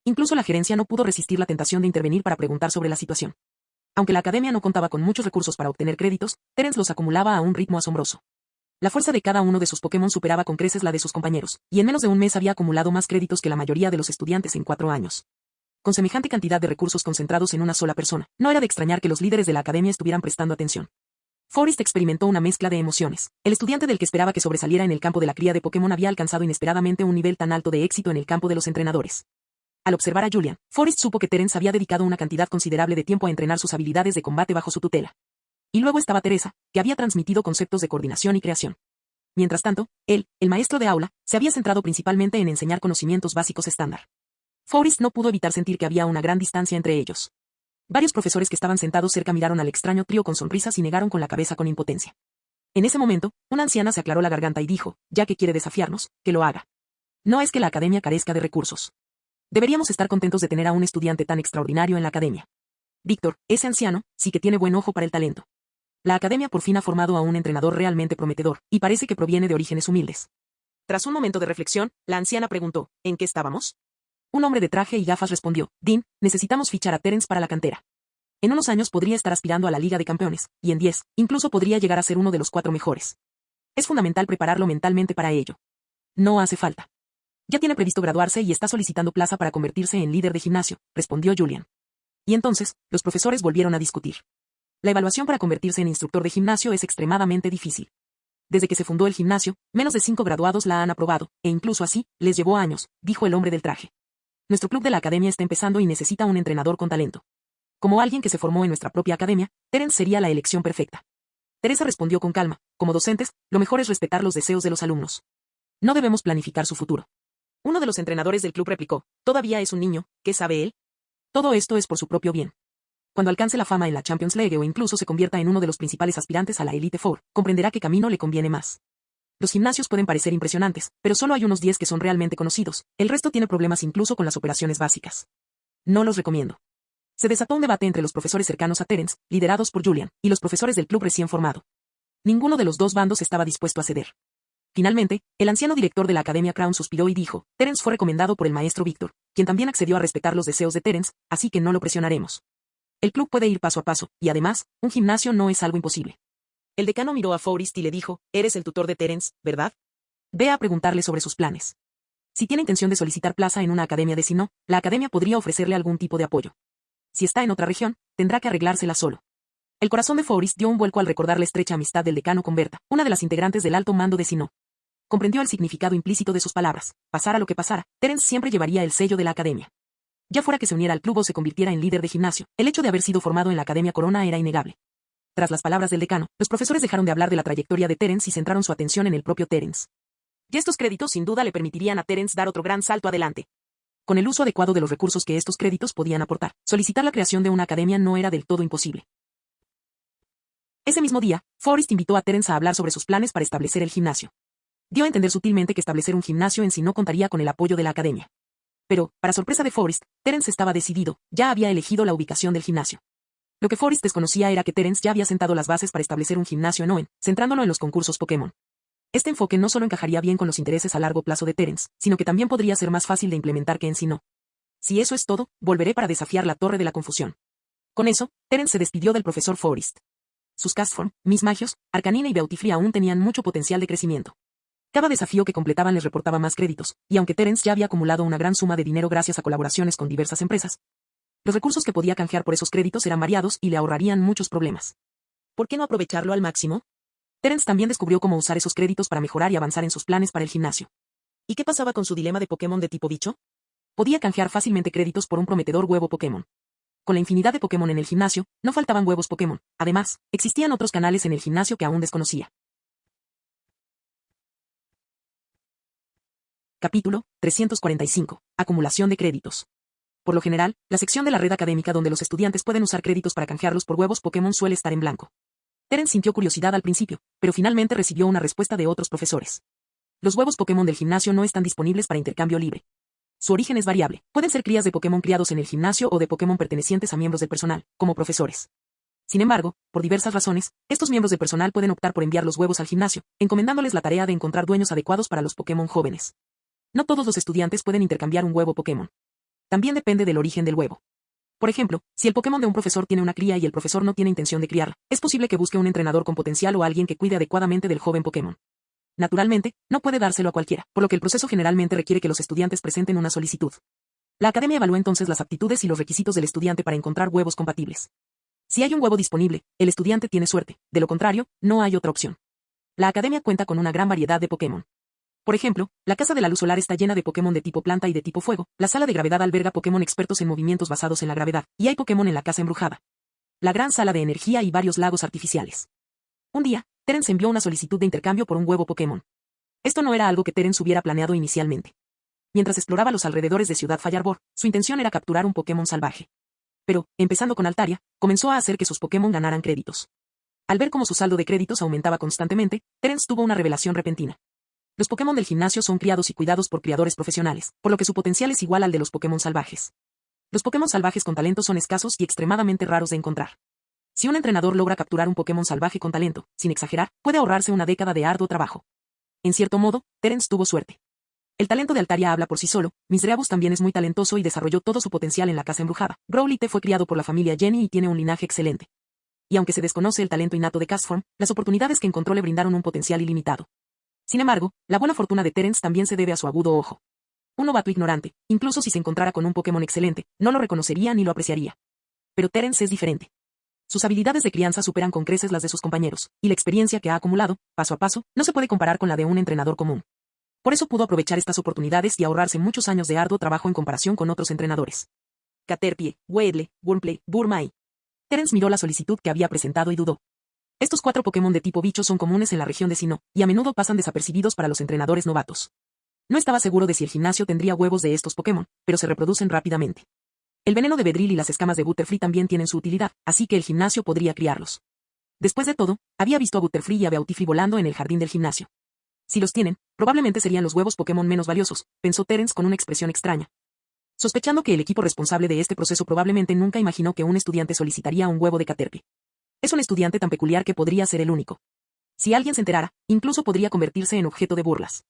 Speaker 2: Incluso la gerencia no pudo resistir la tentación de intervenir para preguntar sobre la situación. Aunque la academia no contaba con muchos recursos para obtener créditos, Terence los acumulaba a un ritmo asombroso. La fuerza de cada uno de sus Pokémon superaba con creces la de sus compañeros, y en menos de un mes había acumulado más créditos que la mayoría de los estudiantes en 4 años. Con semejante cantidad de recursos concentrados en una sola persona, no era de extrañar que los líderes de la academia estuvieran prestando atención. Forrest experimentó una mezcla de emociones. El estudiante del que esperaba que sobresaliera en el campo de la cría de Pokémon había alcanzado inesperadamente un nivel tan alto de éxito en el campo de los entrenadores. Al observar a Julian, Forrest supo que Terence había dedicado una cantidad considerable de tiempo a entrenar sus habilidades de combate bajo su tutela. Y luego estaba Teresa, que había transmitido conceptos de coordinación y creación. Mientras tanto, él, el maestro de aula, se había centrado principalmente en enseñar conocimientos básicos estándar. Forrest no pudo evitar sentir que había una gran distancia entre ellos. Varios profesores que estaban sentados cerca miraron al extraño trío con sonrisas y negaron con la cabeza con impotencia. En ese momento, una anciana se aclaró la garganta y dijo, ya que quiere desafiarnos, que lo haga. No es que la academia carezca de recursos. Deberíamos estar contentos de tener a un estudiante tan extraordinario en la academia. Víctor, ese anciano, sí que tiene buen ojo para el talento. La academia por fin ha formado a un entrenador realmente prometedor, y parece que proviene de orígenes humildes. Tras un momento de reflexión, la anciana preguntó, ¿en qué estábamos? Un hombre de traje y gafas respondió, Dean, necesitamos fichar a Terence para la cantera. En unos años podría estar aspirando a la Liga de Campeones, y en 10, incluso podría llegar a ser uno de los 4 mejores. Es fundamental prepararlo mentalmente para ello. No hace falta. Ya tiene previsto graduarse y está solicitando plaza para convertirse en líder de gimnasio, respondió Julian. Y entonces, los profesores volvieron a discutir. La evaluación para convertirse en instructor de gimnasio es extremadamente difícil. Desde que se fundó el gimnasio, menos de 5 graduados la han aprobado, e incluso así, les llevó años, dijo el hombre del traje. Nuestro club de la academia está empezando y necesita un entrenador con talento. Como alguien que se formó en nuestra propia academia, Terence sería la elección perfecta. Teresa respondió con calma, como docentes, lo mejor es respetar los deseos de los alumnos. No debemos planificar su futuro. Uno de los entrenadores del club replicó, todavía es un niño, ¿qué sabe él? Todo esto es por su propio bien. Cuando alcance la fama en la Champions League o incluso se convierta en uno de los principales aspirantes a la Elite Four, comprenderá qué camino le conviene más. Los gimnasios pueden parecer impresionantes, pero solo hay unos 10 que son realmente conocidos, el resto tiene problemas incluso con las operaciones básicas. No los recomiendo. Se desató un debate entre los profesores cercanos a Terence, liderados por Julian, y los profesores del club recién formado. Ninguno de los dos bandos estaba dispuesto a ceder. Finalmente, el anciano director de la Academia Crown suspiró y dijo, Terence fue recomendado por el maestro Víctor, quien también accedió a respetar los deseos de Terence, así que no lo presionaremos. El club puede ir paso a paso, y además, un gimnasio no es algo imposible. El decano miró a Forrest y le dijo, eres el tutor de Terence, ¿verdad? Ve a preguntarle sobre sus planes. Si tiene intención de solicitar plaza en una academia de Sinnoh, la academia podría ofrecerle algún tipo de apoyo. Si está en otra región, tendrá que arreglársela solo. El corazón de Forrest dio un vuelco al recordar la estrecha amistad del decano con Berta, una de las integrantes del alto mando de Sinnoh. Comprendió el significado implícito de sus palabras. Pasara lo que pasara, Terence siempre llevaría el sello de la academia. Ya fuera que se uniera al club o se convirtiera en líder de gimnasio, el hecho de haber sido formado en la Academia Corona era innegable. Tras las palabras del decano, los profesores dejaron de hablar de la trayectoria de Terence y centraron su atención en el propio Terence. Y estos créditos sin duda le permitirían a Terence dar otro gran salto adelante. Con el uso adecuado de los recursos que estos créditos podían aportar, solicitar la creación de una academia no era del todo imposible. Ese mismo día, Forrest invitó a Terence a hablar sobre sus planes para establecer el gimnasio. Dio a entender sutilmente que establecer un gimnasio en sí no contaría con el apoyo de la academia. Pero, para sorpresa de Forrest, Terence estaba decidido, ya había elegido la ubicación del gimnasio. Lo que Forrest desconocía era que Terence ya había sentado las bases para establecer un gimnasio en Hoenn, centrándolo en los concursos Pokémon. Este enfoque no solo encajaría bien con los intereses a largo plazo de Terence, sino que también podría ser más fácil de implementar que en Sinnoh. Si eso es todo, volveré para desafiar la Torre de la Confusión. Con eso, Terence se despidió del profesor Forrest. Sus Castform, Miss Magios, Arcanine y Beautifree aún tenían mucho potencial de crecimiento. Cada desafío que completaban les reportaba más créditos, y aunque Terence ya había acumulado una gran suma de dinero gracias a colaboraciones con diversas empresas, los recursos que podía canjear por esos créditos eran variados y le ahorrarían muchos problemas. ¿Por qué no aprovecharlo al máximo? Terence también descubrió cómo usar esos créditos para mejorar y avanzar en sus planes para el gimnasio. ¿Y qué pasaba con su dilema de Pokémon de tipo bicho? Podía canjear fácilmente créditos por un prometedor huevo Pokémon. Con la infinidad de Pokémon en el gimnasio, no faltaban huevos Pokémon. Además, existían otros canales en el gimnasio que aún desconocía. Capítulo 345. Acumulación de créditos. Por lo general, la sección de la red académica donde los estudiantes pueden usar créditos para canjearlos por huevos Pokémon suele estar en blanco. Terence sintió curiosidad al principio, pero finalmente recibió una respuesta de otros profesores. Los huevos Pokémon del gimnasio no están disponibles para intercambio libre. Su origen es variable. Pueden ser crías de Pokémon criados en el gimnasio o de Pokémon pertenecientes a miembros del personal, como profesores. Sin embargo, por diversas razones, estos miembros del personal pueden optar por enviar los huevos al gimnasio, encomendándoles la tarea de encontrar dueños adecuados para los Pokémon jóvenes. No todos los estudiantes pueden intercambiar un huevo Pokémon. También depende del origen del huevo. Por ejemplo, si el Pokémon de un profesor tiene una cría y el profesor no tiene intención de criarla, es posible que busque un entrenador con potencial o alguien que cuide adecuadamente del joven Pokémon. Naturalmente, no puede dárselo a cualquiera, por lo que el proceso generalmente requiere que los estudiantes presenten una solicitud. La academia evalúa entonces las aptitudes y los requisitos del estudiante para encontrar huevos compatibles. Si hay un huevo disponible, el estudiante tiene suerte, de lo contrario, no hay otra opción. La academia cuenta con una gran variedad de Pokémon. Por ejemplo, la Casa de la Luz Solar está llena de Pokémon de tipo planta y de tipo fuego, la Sala de Gravedad alberga Pokémon expertos en movimientos basados en la gravedad, y hay Pokémon en la Casa Embrujada. La Gran Sala de Energía y varios lagos artificiales. Un día, Terence envió una solicitud de intercambio por un huevo Pokémon. Esto no era algo que Terence hubiera planeado inicialmente. Mientras exploraba los alrededores de Ciudad Fallarbor, su intención era capturar un Pokémon salvaje. Pero, empezando con Altaria, comenzó a hacer que sus Pokémon ganaran créditos. Al ver cómo su saldo de créditos aumentaba constantemente, Terence tuvo una revelación repentina. Los Pokémon del gimnasio son criados y cuidados por criadores profesionales, por lo que su potencial es igual al de los Pokémon salvajes. Los Pokémon salvajes con talento son escasos y extremadamente raros de encontrar. Si un entrenador logra capturar un Pokémon salvaje con talento, sin exagerar, puede ahorrarse una década de arduo trabajo. En cierto modo, Terence tuvo suerte. El talento de Altaria habla por sí solo, Misdreavus también es muy talentoso y desarrolló todo su potencial en la Casa Embrujada. Growlithe fue criado por la familia Jenny y tiene un linaje excelente. Y aunque se desconoce el talento innato de Castform, las oportunidades que encontró le brindaron un potencial ilimitado. Sin embargo, la buena fortuna de Terence también se debe a su agudo ojo. Un novato ignorante, incluso si se encontrara con un Pokémon excelente, no lo reconocería ni lo apreciaría. Pero Terence es diferente. Sus habilidades de crianza superan con creces las de sus compañeros, y la experiencia que ha acumulado, paso a paso, no se puede comparar con la de un entrenador común. Por eso pudo aprovechar estas oportunidades y ahorrarse muchos años de arduo trabajo en comparación con otros entrenadores. Caterpie, Weedle, Wurmple, Burmai. Terence miró la solicitud que había presentado y dudó. Estos 4 Pokémon de tipo bicho son comunes en la región de Sinnoh, y a menudo pasan desapercibidos para los entrenadores novatos. No estaba seguro de si el gimnasio tendría huevos de estos Pokémon, pero se reproducen rápidamente. El veneno de Bedrill y las escamas de Butterfree también tienen su utilidad, así que el gimnasio podría criarlos. Después de todo, había visto a Butterfree y a Beautifree volando en el jardín del gimnasio. Si los tienen, probablemente serían los huevos Pokémon menos valiosos, pensó Terence con una expresión extraña. Sospechando que el equipo responsable de este proceso probablemente nunca imaginó que un estudiante solicitaría un huevo de Caterpie. Es un estudiante tan peculiar que podría ser el único. Si alguien se enterara, incluso podría convertirse en objeto de burlas.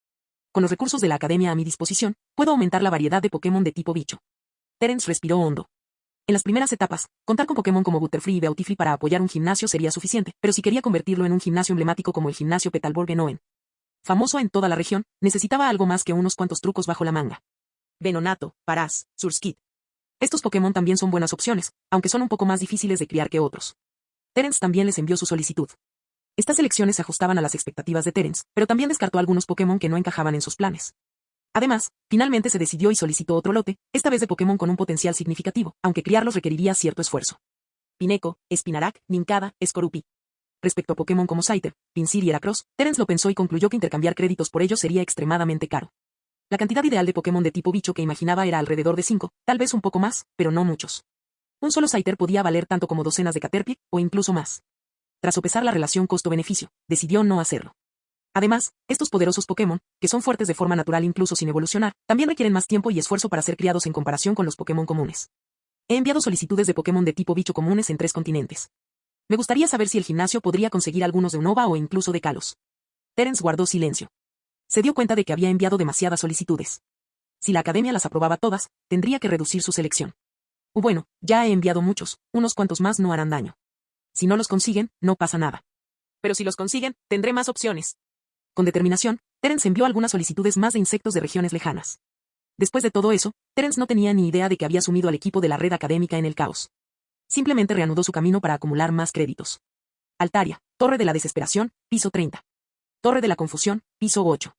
Speaker 2: Con los recursos de la academia a mi disposición, puedo aumentar la variedad de Pokémon de tipo bicho. Terence respiró hondo. En las primeras etapas, contar con Pokémon como Butterfree y Beautifree para apoyar un gimnasio sería suficiente, pero si quería convertirlo en un gimnasio emblemático como el gimnasio Petalburg en Hoenn, famoso en toda la región, necesitaba algo más que unos cuantos trucos bajo la manga. Venonatto, Paras, Surskit. Estos Pokémon también son buenas opciones, aunque son un poco más difíciles de criar que otros. Terence también les envió su solicitud. Estas elecciones se ajustaban a las expectativas de Terence, pero también descartó algunos Pokémon que no encajaban en sus planes. Además, finalmente se decidió y solicitó otro lote, esta vez de Pokémon con un potencial significativo, aunque criarlos requeriría cierto esfuerzo. Pineco, Spinarak, Nincada, Skorupi. Respecto a Pokémon como Scyther, Pinsir y Heracross, Terence lo pensó y concluyó que intercambiar créditos por ellos sería extremadamente caro. La cantidad ideal de Pokémon de tipo bicho que imaginaba era alrededor de 5, tal vez un poco más, pero no muchos. Un solo Scyther podía valer tanto como docenas de Caterpie, o incluso más. Tras sopesar la relación costo-beneficio, decidió no hacerlo. Además, estos poderosos Pokémon, que son fuertes de forma natural incluso sin evolucionar, también requieren más tiempo y esfuerzo para ser criados en comparación con los Pokémon comunes. He enviado solicitudes de Pokémon de tipo bicho comunes en 3 continentes. Me gustaría saber si el gimnasio podría conseguir algunos de Unova o incluso de Kalos. Terence guardó silencio. Se dio cuenta de que había enviado demasiadas solicitudes. Si la academia las aprobaba todas, tendría que reducir su selección. Bueno, ya he enviado muchos, unos cuantos más no harán daño. Si no los consiguen, no pasa nada. Pero si los consiguen, tendré más opciones. Con determinación, Terence envió algunas solicitudes más de insectos de regiones lejanas. Después de todo eso, Terence no tenía ni idea de que había sumido al equipo de la red académica en el caos. Simplemente reanudó su camino para acumular más créditos. Altaria, Torre de la Desesperación, piso 30. Torre de la Confusión, piso 8.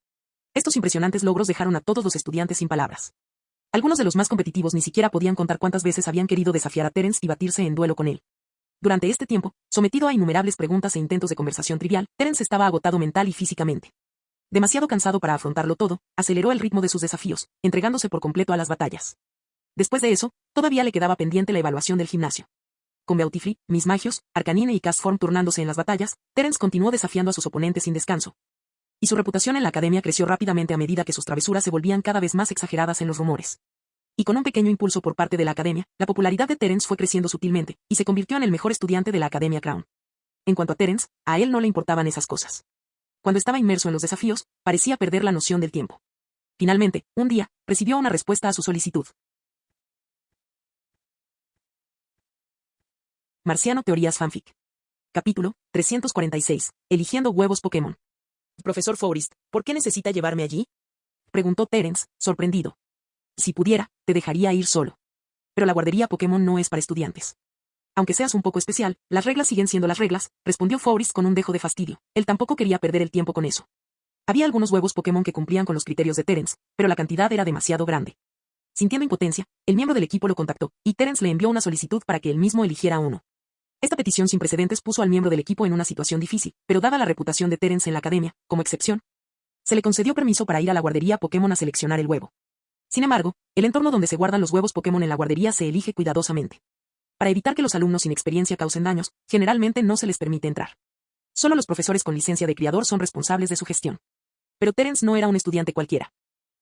Speaker 2: Estos impresionantes logros dejaron a todos los estudiantes sin palabras. Algunos de los más competitivos ni siquiera podían contar cuántas veces habían querido desafiar a Terence y batirse en duelo con él. Durante este tiempo, sometido a innumerables preguntas e intentos de conversación trivial, Terence estaba agotado mental y físicamente. Demasiado cansado para afrontarlo todo, aceleró el ritmo de sus desafíos, entregándose por completo a las batallas. Después de eso, todavía le quedaba pendiente la evaluación del gimnasio. Con Beautifree, Miss Magios, Arcanine y Castform turnándose en las batallas, Terence continuó desafiando a sus oponentes sin descanso. Y su reputación en la academia creció rápidamente a medida que sus travesuras se volvían cada vez más exageradas en los rumores. Y con un pequeño impulso por parte de la academia, la popularidad de Terence fue creciendo sutilmente, y se convirtió en el mejor estudiante de la Academia Crown. En cuanto a Terence, a él no le importaban esas cosas. Cuando estaba inmerso en los desafíos, parecía perder la noción del tiempo. Finalmente, un día, recibió una respuesta a su solicitud. Marciano Teorías Fanfic. Capítulo 346. Eligiendo huevos Pokémon. Profesor Forest, ¿por qué necesita llevarme allí? Preguntó Terence, sorprendido. Si pudiera, te dejaría ir solo. Pero la guardería Pokémon no es para estudiantes. Aunque seas un poco especial, las reglas siguen siendo las reglas, respondió Forest con un dejo de fastidio. Él tampoco quería perder el tiempo con eso. Había algunos huevos Pokémon que cumplían con los criterios de Terence, pero la cantidad era demasiado grande. Sintiendo impotencia, el miembro del equipo lo contactó, y Terence le envió una solicitud para que él mismo eligiera uno. Esta petición sin precedentes puso al miembro del equipo en una situación difícil, pero dada la reputación de Terence en la academia, como excepción, se le concedió permiso para ir a la guardería Pokémon a seleccionar el huevo. Sin embargo, el entorno donde se guardan los huevos Pokémon en la guardería se elige cuidadosamente. Para evitar que los alumnos sin experiencia causen daños, generalmente no se les permite entrar. Solo los profesores con licencia de criador son responsables de su gestión. Pero Terence no era un estudiante cualquiera.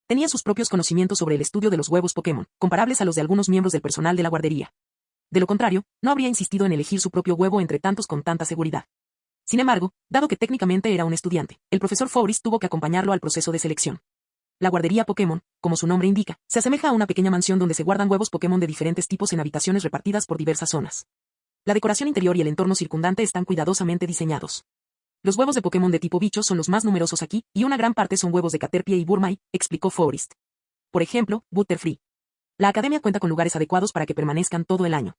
Speaker 2: Tenía sus propios conocimientos sobre el estudio de los huevos Pokémon, comparables a los de algunos miembros del personal de la guardería. De lo contrario, no habría insistido en elegir su propio huevo entre tantos con tanta seguridad. Sin embargo, dado que técnicamente era un estudiante, el profesor Forest tuvo que acompañarlo al proceso de selección. La guardería Pokémon, como su nombre indica, se asemeja a una pequeña mansión donde se guardan huevos Pokémon de diferentes tipos en habitaciones repartidas por diversas zonas. La decoración interior y el entorno circundante están cuidadosamente diseñados. Los huevos de Pokémon de tipo bicho son los más numerosos aquí, y una gran parte son huevos de Caterpie y Burmai, explicó Forest. Por ejemplo, Butterfree. La academia cuenta con lugares adecuados para que permanezcan todo el año.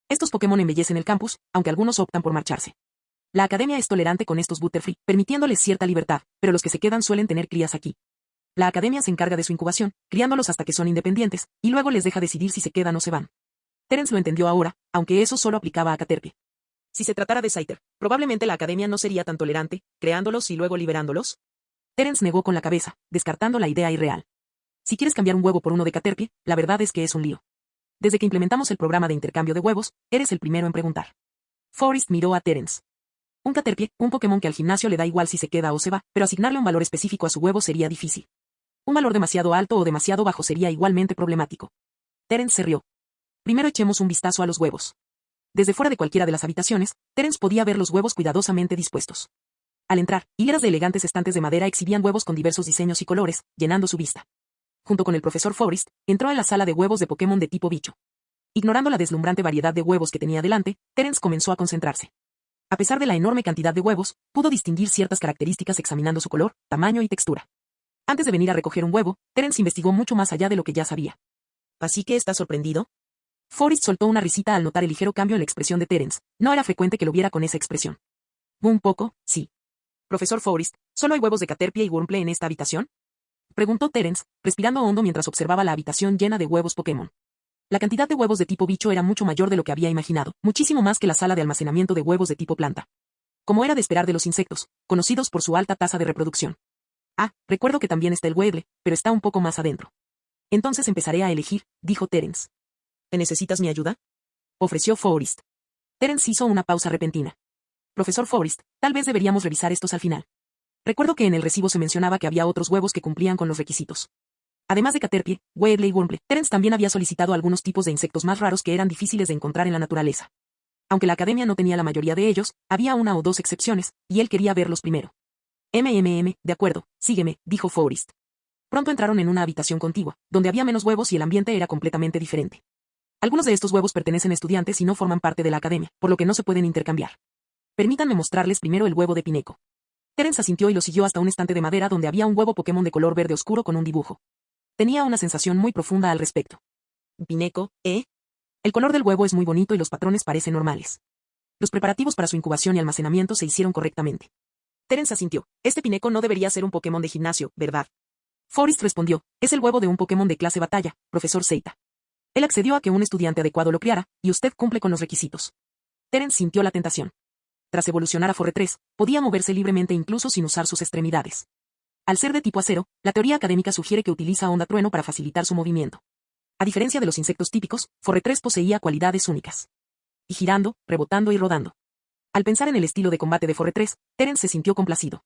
Speaker 2: Estos Pokémon embellecen el campus, aunque algunos optan por marcharse. La academia es tolerante con estos Butterfree, permitiéndoles cierta libertad, pero los que se quedan suelen tener crías aquí. La academia se encarga de su incubación, criándolos hasta que son independientes, y luego les deja decidir si se quedan o se van. Terence lo entendió ahora, aunque eso solo aplicaba a Caterpie. Si se tratara de Scyther, probablemente la academia no sería tan tolerante, creándolos y luego liberándolos. Terence negó con la cabeza, descartando la idea irreal. Si quieres cambiar un huevo por uno de Caterpie, la verdad es que es un lío. Desde que implementamos el programa de intercambio de huevos, eres el primero en preguntar. Forest miró a Terence. Un Caterpie, un Pokémon que al gimnasio le da igual si se queda o se va, pero asignarle un valor específico a su huevo sería difícil. Un valor demasiado alto o demasiado bajo sería igualmente problemático. Terence se rió. Primero echemos un vistazo a los huevos. Desde fuera de cualquiera de las habitaciones, Terence podía ver los huevos cuidadosamente dispuestos. Al entrar, hileras de elegantes estantes de madera exhibían huevos con diversos diseños y colores, llenando su vista. Junto con el profesor Forest, entró a la sala de huevos de Pokémon de tipo bicho. Ignorando la deslumbrante variedad de huevos que tenía delante, Terence comenzó a concentrarse. A pesar de la enorme cantidad de huevos, pudo distinguir ciertas características examinando su color, tamaño y textura. Antes de venir a recoger un huevo, Terence investigó mucho más allá de lo que ya sabía. ¿Así que estás sorprendido? Forest soltó una risita al notar el ligero cambio en la expresión de Terence. No era frecuente que lo viera con esa expresión. Un poco, sí. Profesor Forest, ¿solo hay huevos de Caterpie y Wurmple en esta habitación? Preguntó Terence, respirando hondo mientras observaba la habitación llena de huevos Pokémon. La cantidad de huevos de tipo bicho era mucho mayor de lo que había imaginado, muchísimo más que la sala de almacenamiento de huevos de tipo planta. Como era de esperar de los insectos, conocidos por su alta tasa de reproducción. Ah, recuerdo que también está el Weedle, pero está un poco más adentro. Entonces empezaré a elegir, dijo Terence. ¿Te necesitas mi ayuda? Ofreció Forest. Terence hizo una pausa repentina. Profesor Forest, tal vez deberíamos revisar estos al final. Recuerdo que en el recibo se mencionaba que había otros huevos que cumplían con los requisitos. Además de Caterpie, Weedle y Wurmple, Terence también había solicitado algunos tipos de insectos más raros que eran difíciles de encontrar en la naturaleza. Aunque la academia no tenía la mayoría de ellos, había una o dos excepciones, y él quería verlos primero. De acuerdo, sígueme, dijo Forest. Pronto entraron en una habitación contigua, donde había menos huevos y el ambiente era completamente diferente. Algunos de estos huevos pertenecen a estudiantes y no forman parte de la academia, por lo que no se pueden intercambiar. Permítanme mostrarles primero el huevo de Pineco. Terence asintió y lo siguió hasta un estante de madera donde había un huevo Pokémon de color verde oscuro con un dibujo. Tenía una sensación muy profunda al respecto. Pineco, ¿eh? El color del huevo es muy bonito y los patrones parecen normales. Los preparativos para su incubación y almacenamiento se hicieron correctamente. Terence asintió. Este Pineco no debería ser un Pokémon de gimnasio, ¿verdad? Forrest respondió. Es el huevo de un Pokémon de clase batalla, profesor Seita. Él accedió a que un estudiante adecuado lo criara, y usted cumple con los requisitos. Terence sintió la tentación. Tras evolucionar a Forretress, podía moverse libremente incluso sin usar sus extremidades. Al ser de tipo acero, la teoría académica sugiere que utiliza onda trueno para facilitar su movimiento. A diferencia de los insectos típicos, Forretress poseía cualidades únicas. Y girando, rebotando y rodando. Al pensar en el estilo de combate de Forretress, Terence se sintió complacido.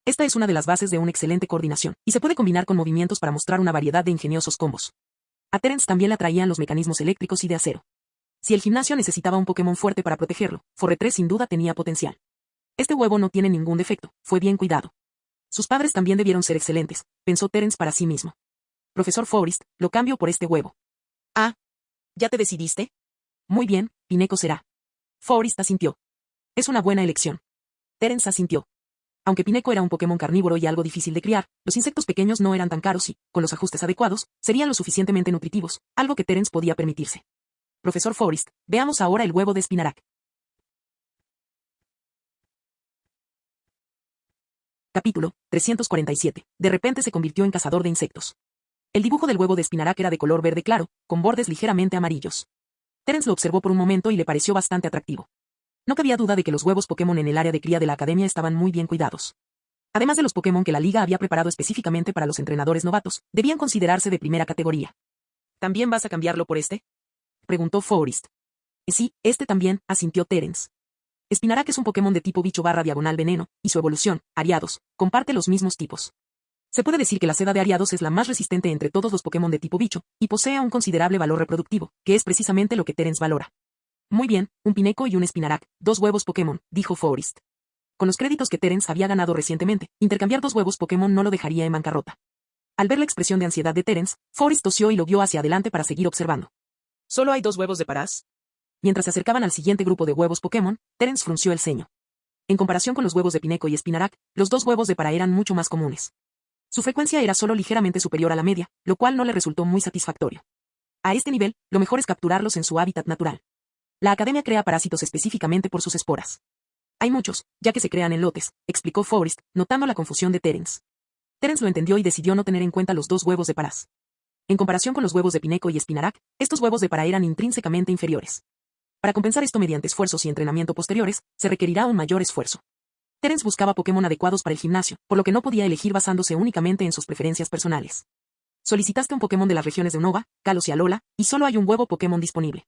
Speaker 2: Esta es una de las bases de una excelente coordinación, y se puede combinar con movimientos para mostrar una variedad de ingeniosos combos. A Terence también le atraían los mecanismos eléctricos y de acero. Si el gimnasio necesitaba un Pokémon fuerte para protegerlo, Forretress sin duda tenía potencial. Este huevo no tiene ningún defecto, fue bien cuidado. Sus padres también debieron ser excelentes, pensó Terence para sí mismo. Profesor Forrest, lo cambio por este huevo. Ah, ¿ya te decidiste? Muy bien, Pineco será. Forrest asintió. Es una buena elección. Terence asintió. Aunque Pineco era un Pokémon carnívoro y algo difícil de criar, los insectos pequeños no eran tan caros y, con los ajustes adecuados, serían lo suficientemente nutritivos, algo que Terence podía permitirse. Profesor Forrest, veamos ahora el huevo de Spinarak. Capítulo 347. De repente se convirtió en cazador de insectos. El dibujo del huevo de Spinarak era de color verde claro, con bordes ligeramente amarillos. Terence lo observó por un momento y le pareció bastante atractivo. No cabía duda de que los huevos Pokémon en el área de cría de la academia estaban muy bien cuidados. Además de los Pokémon que la liga había preparado específicamente para los entrenadores novatos, debían considerarse de primera categoría. ¿También vas a cambiarlo por este?, preguntó Forrest. Sí, este también, asintió Terence. Spinarak es un Pokémon de tipo bicho/diagonal veneno, y su evolución, Ariados, comparte los mismos tipos. Se puede decir que la seda de Ariados es la más resistente entre todos los Pokémon de tipo bicho, y posee un considerable valor reproductivo, que es precisamente lo que Terence valora. Muy bien, un Pineco y un Spinarak, 2 huevos Pokémon, dijo Forrest. Con los créditos que Terence había ganado recientemente, intercambiar 2 huevos Pokémon no lo dejaría en bancarrota. Al ver la expresión de ansiedad de Terence, Forrest tosió y lo guió hacia adelante para seguir observando. ¿Solo hay 2 huevos de Paras? Mientras se acercaban al siguiente grupo de huevos Pokémon, Terence frunció el ceño. En comparación con los huevos de Pineco y Spinarak, los 2 huevos de Para eran mucho más comunes. Su frecuencia era solo ligeramente superior a la media, lo cual no le resultó muy satisfactorio. A este nivel, lo mejor es capturarlos en su hábitat natural. La academia crea parásitos específicamente por sus esporas. Hay muchos, ya que se crean en lotes, explicó Forrest, notando la confusión de Terence. Terence lo entendió y decidió no tener en cuenta los 2 huevos de Paras. En comparación con los huevos de Pineco y Spinarak, estos huevos de Para eran intrínsecamente inferiores. Para compensar esto mediante esfuerzos y entrenamiento posteriores, se requerirá un mayor esfuerzo. Terence buscaba Pokémon adecuados para el gimnasio, por lo que no podía elegir basándose únicamente en sus preferencias personales. Solicitaste un Pokémon de las regiones de Unova, Kalos y Alola, y solo hay un huevo Pokémon disponible.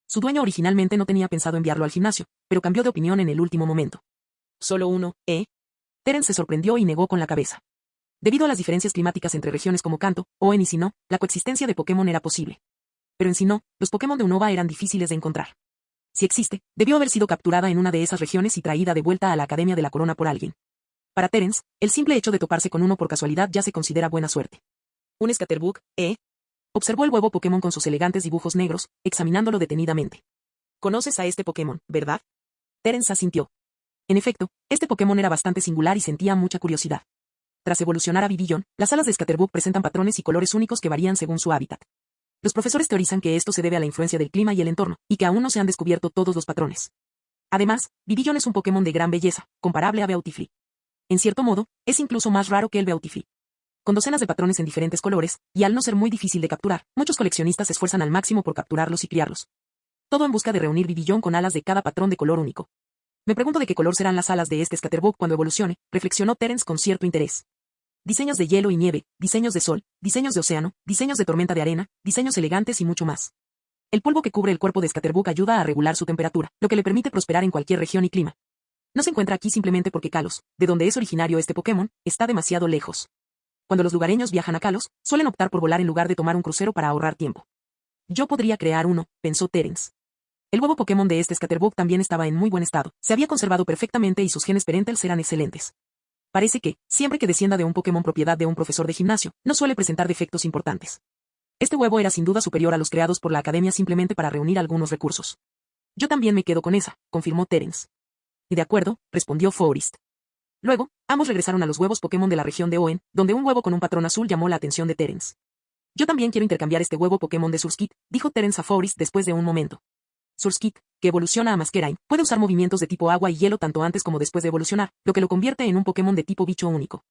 Speaker 2: Su dueño originalmente no tenía pensado enviarlo al gimnasio, pero cambió de opinión en el último momento. ¿Solo uno, eh? Terence se sorprendió y negó con la cabeza. Debido a las diferencias climáticas entre regiones como Kanto, Hoenn y Sinnoh, la coexistencia de Pokémon era posible. Pero en Sinnoh, los Pokémon de Unova eran difíciles de encontrar. Si existe, debió haber sido capturada en una de esas regiones y traída de vuelta a la Academia de la Corona por alguien. Para Terence, el simple hecho de toparse con uno por casualidad ya se considera buena suerte. ¿Un Scatterbug, eh? Observó el huevo Pokémon con sus elegantes dibujos negros, examinándolo detenidamente. ¿Conoces a este Pokémon, verdad? Terence asintió. En efecto, este Pokémon era bastante singular y sentía mucha curiosidad. Tras evolucionar a Vivillon, las alas de Scatterbug presentan patrones y colores únicos que varían según su hábitat. Los profesores teorizan que esto se debe a la influencia del clima y el entorno, y que aún no se han descubierto todos los patrones. Además, Vivillon es un Pokémon de gran belleza, comparable a Beautifly. En cierto modo, es incluso más raro que el Beautifly. Con docenas de patrones en diferentes colores, y al no ser muy difícil de capturar, muchos coleccionistas se esfuerzan al máximo por capturarlos y criarlos. Todo en busca de reunir Vivillon con alas de cada patrón de color único. Me pregunto de qué color serán las alas de este Scatterbug cuando evolucione, reflexionó Terence con cierto interés. Diseños de hielo y nieve, diseños de sol, diseños de océano, diseños de tormenta de arena, diseños elegantes y mucho más. El polvo que cubre el cuerpo de Scatterbug ayuda a regular su temperatura, lo que le permite prosperar en cualquier región y clima. No se encuentra aquí simplemente porque Kalos, de donde es originario este Pokémon, está demasiado lejos. Cuando los lugareños viajan a Kalos, suelen optar por volar en lugar de tomar un crucero para ahorrar tiempo. Yo podría crear uno, pensó Terence. El huevo Pokémon de este Scatterbug también estaba en muy buen estado, se había conservado perfectamente y sus genes parentals eran excelentes. Parece que, siempre que descienda de un Pokémon propiedad de un profesor de gimnasio, no suele presentar defectos importantes. Este huevo era sin duda superior a los creados por la Academia simplemente para reunir algunos recursos. Yo también me quedo con esa, confirmó Terence. Y de acuerdo, respondió Forrest. Luego, ambos regresaron a los huevos Pokémon de la región de Oen, donde un huevo con un patrón azul llamó la atención de Terence. Yo también quiero intercambiar este huevo Pokémon de Surskit, dijo Terence a Forrest después de un momento. Surskit, que evoluciona a Masquerain, puede usar movimientos de tipo agua y hielo tanto antes como después de evolucionar, lo que lo convierte en un Pokémon de tipo bicho único.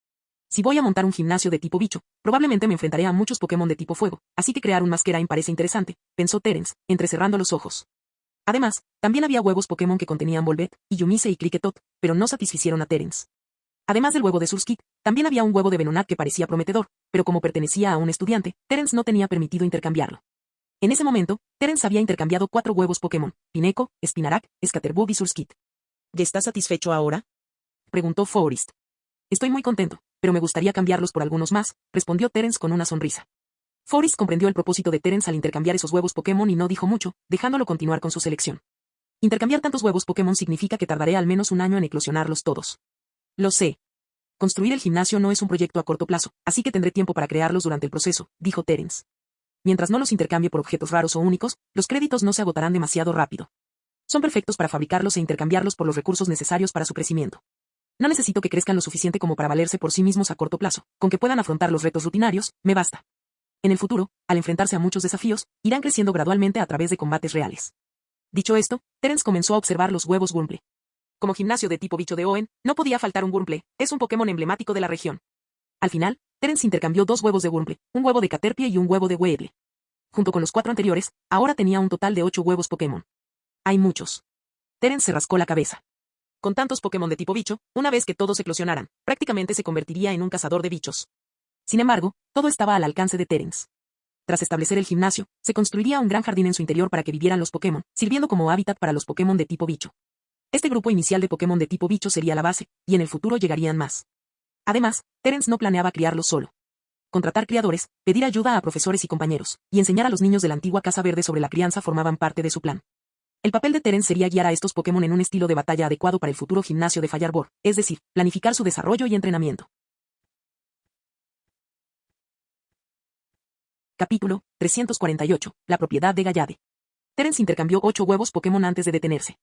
Speaker 2: Si voy a montar un gimnasio de tipo bicho, probablemente me enfrentaré a muchos Pokémon de tipo fuego, así que crear un Masquerain parece interesante, pensó Terence, entrecerrando los ojos. Además, también había huevos Pokémon que contenían Volbet, y Yumise y Kricketot, pero no satisficieron a Terence. Además del huevo de Surskit, también había un huevo de Venonat que parecía prometedor, pero como pertenecía a un estudiante, Terence no tenía permitido intercambiarlo. En ese momento, Terence había intercambiado 4 huevos Pokémon, Pineco, Spinarak, Scatterbug y Surskit. ¿Ya estás satisfecho ahora?, preguntó Forrest. Estoy muy contento, pero me gustaría cambiarlos por algunos más, respondió Terence con una sonrisa. Forrest comprendió el propósito de Terence al intercambiar esos huevos Pokémon y no dijo mucho, dejándolo continuar con su selección. Intercambiar tantos huevos Pokémon significa que tardaré al menos un año en eclosionarlos todos. Lo sé. Construir el gimnasio no es un proyecto a corto plazo, así que tendré tiempo para crearlos durante el proceso, dijo Terence. Mientras no los intercambie por objetos raros o únicos, los créditos no se agotarán demasiado rápido. Son perfectos para fabricarlos e intercambiarlos por los recursos necesarios para su crecimiento. No necesito que crezcan lo suficiente como para valerse por sí mismos a corto plazo, con que puedan afrontar los retos rutinarios, me basta. En el futuro, al enfrentarse a muchos desafíos, irán creciendo gradualmente a través de combates reales. Dicho esto, Terence comenzó a observar los huevos Wurmple. Como gimnasio de tipo bicho de Oen, no podía faltar un Wurmple, es un Pokémon emblemático de la región. Al final, Terence intercambió 2 huevos de Wurmple, un huevo de Caterpie y un huevo de Weedle. Junto con los 4 anteriores, ahora tenía un total de 8 huevos Pokémon. Hay muchos. Terence se rascó la cabeza. Con tantos Pokémon de tipo bicho, una vez que todos eclosionaran, prácticamente se convertiría en un cazador de bichos. Sin embargo, todo estaba al alcance de Terence. Tras establecer el gimnasio, se construiría un gran jardín en su interior para que vivieran los Pokémon, sirviendo como hábitat para los Pokémon de tipo bicho. Este grupo inicial de Pokémon de tipo bicho sería la base, y en el futuro llegarían más. Además, Terence no planeaba criarlos solo. Contratar criadores, pedir ayuda a profesores y compañeros, y enseñar a los niños de la antigua Casa Verde sobre la crianza formaban parte de su plan. El papel de Terence sería guiar a estos Pokémon en un estilo de batalla adecuado para el futuro gimnasio de Fireball, es decir, planificar su desarrollo y entrenamiento. Capítulo 348. La propiedad de Gallade. Terence intercambió 8 huevos Pokémon antes de detenerse.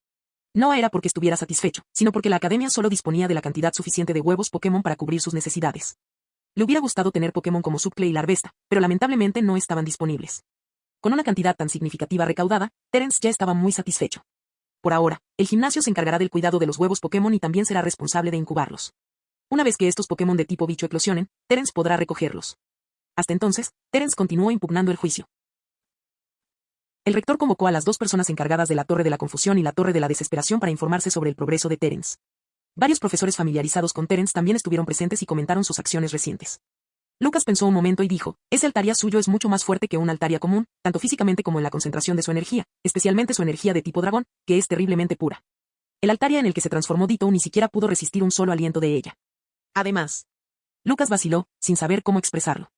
Speaker 2: No era porque estuviera satisfecho, sino porque la academia solo disponía de la cantidad suficiente de huevos Pokémon para cubrir sus necesidades. Le hubiera gustado tener Pokémon como Subcle y Larvesta, pero lamentablemente no estaban disponibles. Con una cantidad tan significativa recaudada, Terence ya estaba muy satisfecho. Por ahora, el gimnasio se encargará del cuidado de los huevos Pokémon y también será responsable de incubarlos. Una vez que estos Pokémon de tipo bicho eclosionen, Terence podrá recogerlos. Hasta entonces, Terence continuó impugnando el juicio. El rector convocó a las 2 personas encargadas de la Torre de la Confusión y la Torre de la Desesperación para informarse sobre el progreso de Terence. Varios profesores familiarizados con Terence también estuvieron presentes y comentaron sus acciones recientes. Lucas pensó un momento y dijo, ese Altaria suyo es mucho más fuerte que un Altaria común, tanto físicamente como en la concentración de su energía, especialmente su energía de tipo dragón, que es terriblemente pura. El Altaria en el que se transformó Ditto ni siquiera pudo resistir un solo aliento de ella. Además, Lucas vaciló, sin saber cómo expresarlo.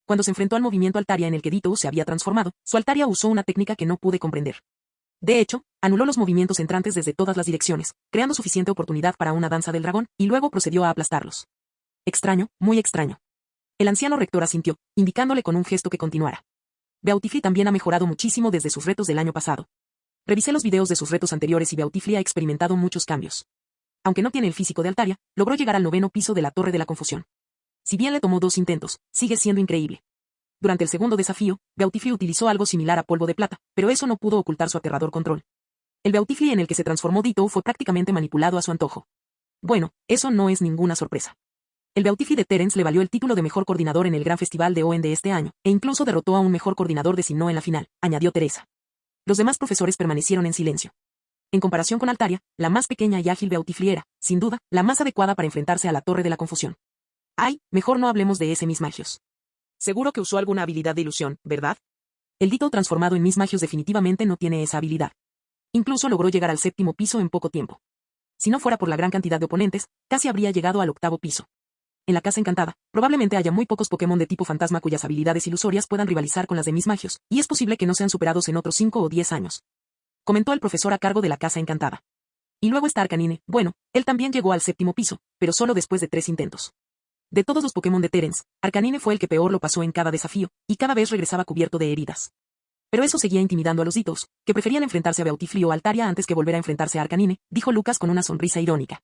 Speaker 2: Cuando se enfrentó al movimiento Altaria en el que Ditto se había transformado, su Altaria usó una técnica que no pude comprender. De hecho, anuló los movimientos entrantes desde todas las direcciones, creando suficiente oportunidad para una danza del dragón, y luego procedió a aplastarlos. Extraño, muy extraño. El anciano rector asintió, indicándole con un gesto que continuara. Beautifly también ha mejorado muchísimo desde sus retos del año pasado. Revisé los videos de sus retos anteriores y Beautifly ha experimentado muchos cambios. Aunque no tiene el físico de Altaria, logró llegar al 9º piso de la Torre de la Confusión. Si bien le tomó 2 intentos, sigue siendo increíble. Durante el segundo desafío, Beautifly utilizó algo similar a polvo de plata, pero eso no pudo ocultar su aterrador control. El Beautifly en el que se transformó Ditto fue prácticamente manipulado a su antojo. Bueno, eso no es ninguna sorpresa. El Beautifly de Terence le valió el título de mejor coordinador en el Gran Festival de Oen de este año, e incluso derrotó a un mejor coordinador de Sinnoh en la final, añadió Teresa. Los demás profesores permanecieron en silencio. En comparación con Altaria, la más pequeña y ágil Beautifly era, sin duda, la más adecuada para enfrentarse a la Torre de la Confusión. Ay, mejor no hablemos de ese Mismagios. Seguro que usó alguna habilidad de ilusión, ¿verdad? El Ditto transformado en Mismagios definitivamente no tiene esa habilidad. Incluso logró llegar al 7º piso en poco tiempo. Si no fuera por la gran cantidad de oponentes, casi habría llegado al 8º piso. En la Casa Encantada, probablemente haya muy pocos Pokémon de tipo fantasma cuyas habilidades ilusorias puedan rivalizar con las de Mismagios, y es posible que no sean superados en otros 5 o 10 años. Comentó el profesor a cargo de la Casa Encantada. Y luego está Arcanine, bueno, él también llegó al 7º piso, pero solo después de 3 intentos. De todos los Pokémon de Terence, Arcanine fue el que peor lo pasó en cada desafío, y cada vez regresaba cubierto de heridas. Pero eso seguía intimidando a los Dittos, que preferían enfrentarse a Beautifly o Altaria antes que volver a enfrentarse a Arcanine, dijo Lucas con una sonrisa irónica.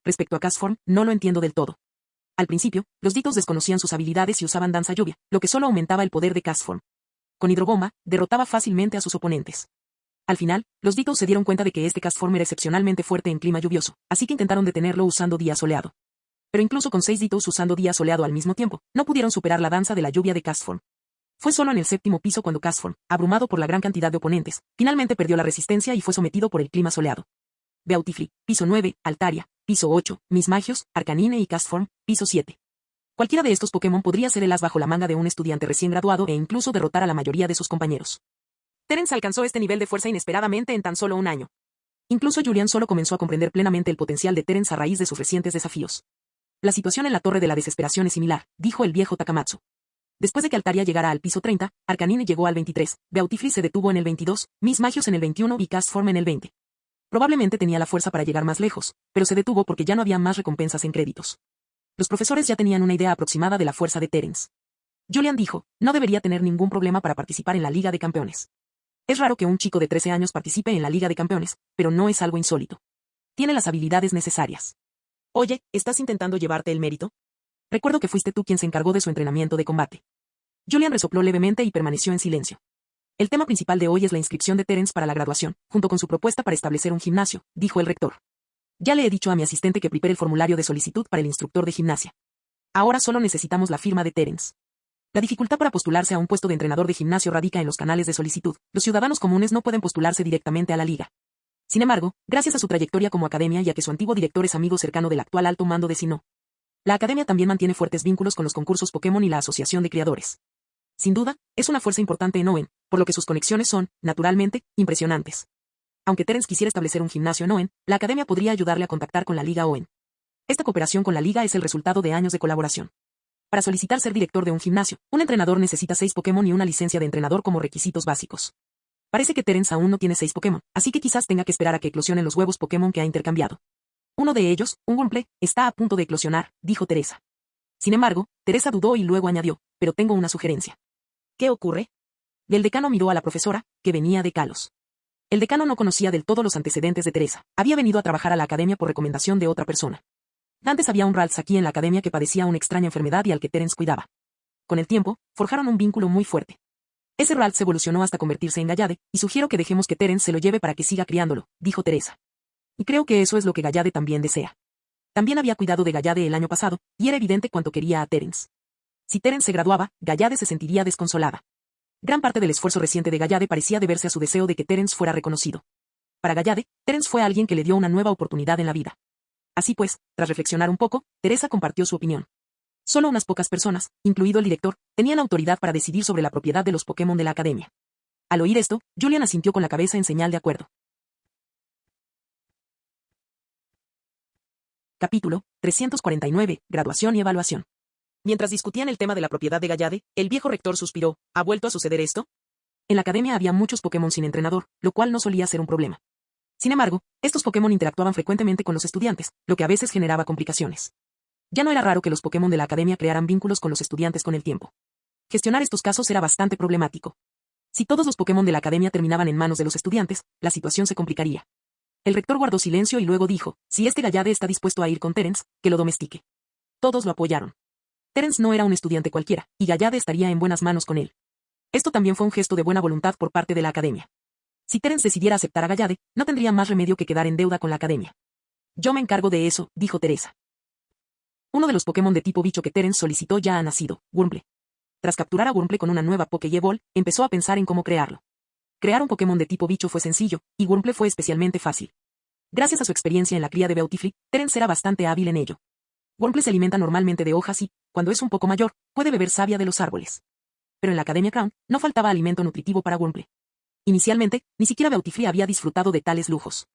Speaker 2: Respecto a Castform, no lo entiendo del todo. Al principio, los Dittos desconocían sus habilidades y usaban Danza Lluvia, lo que solo aumentaba el poder de Castform. Con Hidrobomba, derrotaba fácilmente a sus oponentes. Al final, los Dittos se dieron cuenta de que este Castform era excepcionalmente fuerte en clima lluvioso, así que intentaron detenerlo usando Día Soleado. Pero incluso con 6 Dittos usando Día Soleado al mismo tiempo, no pudieron superar la danza de la lluvia de Castform. Fue solo en el 7º piso cuando Castform, abrumado por la gran cantidad de oponentes, finalmente perdió la resistencia y fue sometido por el clima soleado. Beautifly, piso 9, Altaria, piso 8, Mismagios, Arcanine y Castform, piso 7. Cualquiera de estos Pokémon podría ser el as bajo la manga de un estudiante recién graduado e incluso derrotar a la mayoría de sus compañeros. Terence alcanzó este nivel de fuerza inesperadamente en tan solo un año. Incluso Julian solo comenzó a comprender plenamente el potencial de Terence a raíz de sus recientes desafíos. La situación en la Torre de la Desesperación es similar, dijo el viejo Takamatsu. Después de que Altaria llegara al piso 30, Arcanine llegó al 23, Beautifly se detuvo en el 22, Mismagios en el 21 y Castform en el 20. Probablemente tenía la fuerza para llegar más lejos, pero se detuvo porque ya no había más recompensas en créditos. Los profesores ya tenían una idea aproximada de la fuerza de Terence. Julian dijo, no debería tener ningún problema para participar en la Liga de Campeones. Es raro que un chico de 13 años participe en la Liga de Campeones, pero no es algo insólito. Tiene las habilidades necesarias. Oye, ¿estás intentando llevarte el mérito? Recuerdo que fuiste tú quien se encargó de su entrenamiento de combate. Julian resopló levemente y permaneció en silencio. El tema principal de hoy es la inscripción de Terence para la graduación, junto con su propuesta para establecer un gimnasio, dijo el rector. Ya le he dicho a mi asistente que prepare el formulario de solicitud para el instructor de gimnasia. Ahora solo necesitamos la firma de Terence. La dificultad para postularse a un puesto de entrenador de gimnasio radica en los canales de solicitud. Los ciudadanos comunes no pueden postularse directamente a la liga. Sin embargo, gracias a su trayectoria como academia y a que su antiguo director es amigo cercano del actual alto mando de Sinnoh, la academia también mantiene fuertes vínculos con los concursos Pokémon y la asociación de criadores. Sin duda, es una fuerza importante en Hoenn, por lo que sus conexiones son, naturalmente, impresionantes. Aunque Terence quisiera establecer un gimnasio en Hoenn, la academia podría ayudarle a contactar con la Liga Hoenn. Esta cooperación con la liga es el resultado de años de colaboración. Para solicitar ser director de un gimnasio, un entrenador necesita 6 Pokémon y una licencia de entrenador como requisitos básicos. Parece que Terence aún no tiene 6 Pokémon, así que quizás tenga que esperar a que eclosionen los huevos Pokémon que ha intercambiado. Uno de ellos, un Wurmple, está a punto de eclosionar, dijo Teresa. Sin embargo, Teresa dudó y luego añadió, pero tengo una sugerencia. ¿Qué ocurre? El decano miró a la profesora, que venía de Kalos. El decano no conocía del todo los antecedentes de Teresa, había venido a trabajar a la academia por recomendación de otra persona. Antes había un Ralts aquí en la academia que padecía una extraña enfermedad y al que Terence cuidaba. Con el tiempo, forjaron un vínculo muy fuerte. Ese Ralts evolucionó hasta convertirse en Gallade, y sugiero que dejemos que Terence se lo lleve para que siga criándolo, dijo Teresa. Y creo que eso es lo que Gallade también desea. También había cuidado de Gallade el año pasado, y era evidente cuánto quería a Terence. Si Terence se graduaba, Gallade se sentiría desconsolada. Gran parte del esfuerzo reciente de Gallade parecía deberse a su deseo de que Terence fuera reconocido. Para Gallade, Terence fue alguien que le dio una nueva oportunidad en la vida. Así pues, tras reflexionar un poco, Teresa compartió su opinión. Solo unas pocas personas, incluido el director, tenían autoridad para decidir sobre la propiedad de los Pokémon de la academia. Al oír esto, Julian asintió con la cabeza en señal de acuerdo. Capítulo 349, Graduación y Evaluación. Mientras discutían el tema de la propiedad de Gallade, el viejo rector suspiró, ¿ha vuelto a suceder esto? En la academia había muchos Pokémon sin entrenador, lo cual no solía ser un problema. Sin embargo, estos Pokémon interactuaban frecuentemente con los estudiantes, lo que a veces generaba complicaciones. Ya no era raro que los Pokémon de la academia crearan vínculos con los estudiantes con el tiempo. Gestionar estos casos era bastante problemático. Si todos los Pokémon de la academia terminaban en manos de los estudiantes, la situación se complicaría. El rector guardó silencio y luego dijo, si este Gallade está dispuesto a ir con Terence, que lo domestique. Todos lo apoyaron. Terence no era un estudiante cualquiera, y Gallade estaría en buenas manos con él. Esto también fue un gesto de buena voluntad por parte de la academia. Si Terence decidiera aceptar a Gallade, no tendría más remedio que quedar en deuda con la academia. Yo me encargo de eso, dijo Teresa. Uno de los Pokémon de tipo bicho que Terence solicitó ya ha nacido, Wurmple. Tras capturar a Wurmple con una nueva Pokéball, empezó a pensar en cómo crearlo. Crear un Pokémon de tipo bicho fue sencillo, y Wurmple fue especialmente fácil. Gracias a su experiencia en la cría de Beautifly, Terence era bastante hábil en ello. Wurmple se alimenta normalmente de hojas y, cuando es un poco mayor, puede beber savia de los árboles. Pero en la Academia Crown, no faltaba alimento nutritivo para Wurmple. Inicialmente, ni siquiera Beautifly había disfrutado de tales lujos.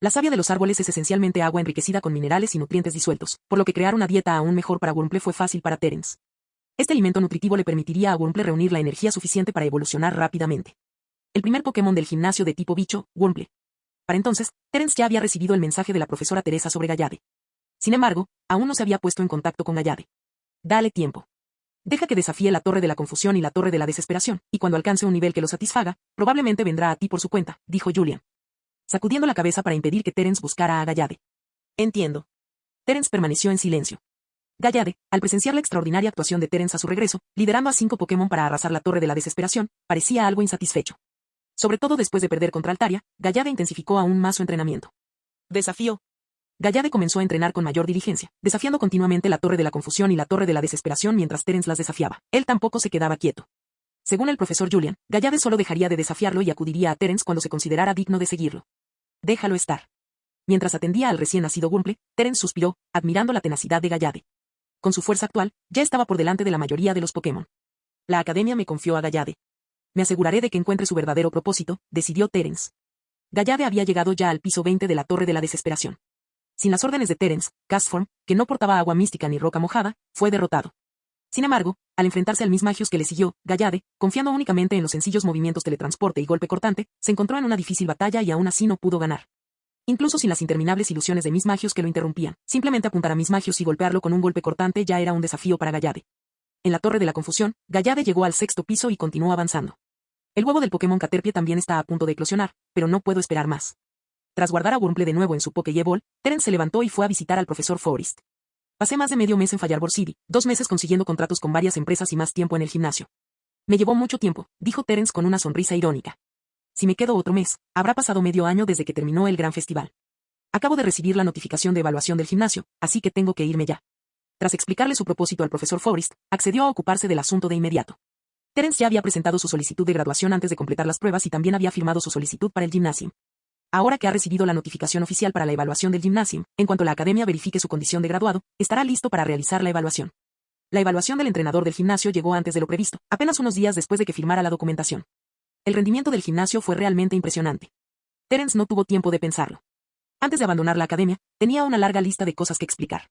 Speaker 2: La savia de los árboles es esencialmente agua enriquecida con minerales y nutrientes disueltos, por lo que crear una dieta aún mejor para Wurmple fue fácil para Terence. Este alimento nutritivo le permitiría a Wurmple reunir la energía suficiente para evolucionar rápidamente. El primer Pokémon del gimnasio de tipo bicho, Wurmple. Para entonces, Terence ya había recibido el mensaje de la profesora Teresa sobre Gallade. Sin embargo, aún no se había puesto en contacto con Gallade. Dale tiempo. Deja que desafíe la torre de la confusión y la torre de la desesperación, y cuando alcance un nivel que lo satisfaga, probablemente vendrá a ti por su cuenta, dijo Julian, sacudiendo la cabeza para impedir que Terence buscara a Gallade. Entiendo. Terence permaneció en silencio. Gallade, al presenciar la extraordinaria actuación de Terence a su regreso, liderando a 5 Pokémon para arrasar la torre de la desesperación, parecía algo insatisfecho. Sobre todo después de perder contra Altaria, Gallade intensificó aún más su entrenamiento. Desafío. Gallade comenzó a entrenar con mayor diligencia, desafiando continuamente la torre de la confusión y la torre de la desesperación mientras Terence las desafiaba. Él tampoco se quedaba quieto. Según el profesor Julian, Gallade solo dejaría de desafiarlo y acudiría a Terence cuando se considerara digno de seguirlo. Déjalo estar. Mientras atendía al recién nacido Wurmple, Terence suspiró, admirando la tenacidad de Gallade. Con su fuerza actual, ya estaba por delante de la mayoría de los Pokémon. La academia me confió a Gallade. Me aseguraré de que encuentre su verdadero propósito, decidió Terence. Gallade había llegado ya al piso 20 de la torre de la desesperación. Sin las órdenes de Terence, Castform, que no portaba agua mística ni roca mojada, fue derrotado. Sin embargo, al enfrentarse al Mismagius que le siguió, Gallade, confiando únicamente en los sencillos movimientos teletransporte y golpe cortante, se encontró en una difícil batalla y aún así no pudo ganar. Incluso sin las interminables ilusiones de Mismagius que lo interrumpían, simplemente apuntar a Mismagius y golpearlo con un golpe cortante ya era un desafío para Gallade. En la torre de la confusión, Gallade llegó al 6º piso y continuó avanzando. El huevo del Pokémon Caterpie también está a punto de eclosionar, pero no puedo esperar más. Tras guardar a Wurmple de nuevo en su Pokéball, Terence se levantó y fue a visitar al profesor Forest. Pasé más de medio mes en Fireborn City, 2 meses consiguiendo contratos con varias empresas y más tiempo en el gimnasio. Me llevó mucho tiempo, dijo Terence con una sonrisa irónica. Si me quedo otro mes, habrá pasado medio año desde que terminó el gran festival. Acabo de recibir la notificación de evaluación del gimnasio, así que tengo que irme ya. Tras explicarle su propósito al profesor Forest, accedió a ocuparse del asunto de inmediato. Terence ya había presentado su solicitud de graduación antes de completar las pruebas y también había firmado su solicitud para el gimnasio. Ahora que ha recibido la notificación oficial para la evaluación del gimnasio, en cuanto la academia verifique su condición de graduado, estará listo para realizar la evaluación. La evaluación del entrenador del gimnasio llegó antes de lo previsto, apenas unos días después de que firmara la documentación. El rendimiento del gimnasio fue realmente impresionante. Terence no tuvo tiempo de pensarlo. Antes de abandonar la academia, tenía una larga lista de cosas que explicar.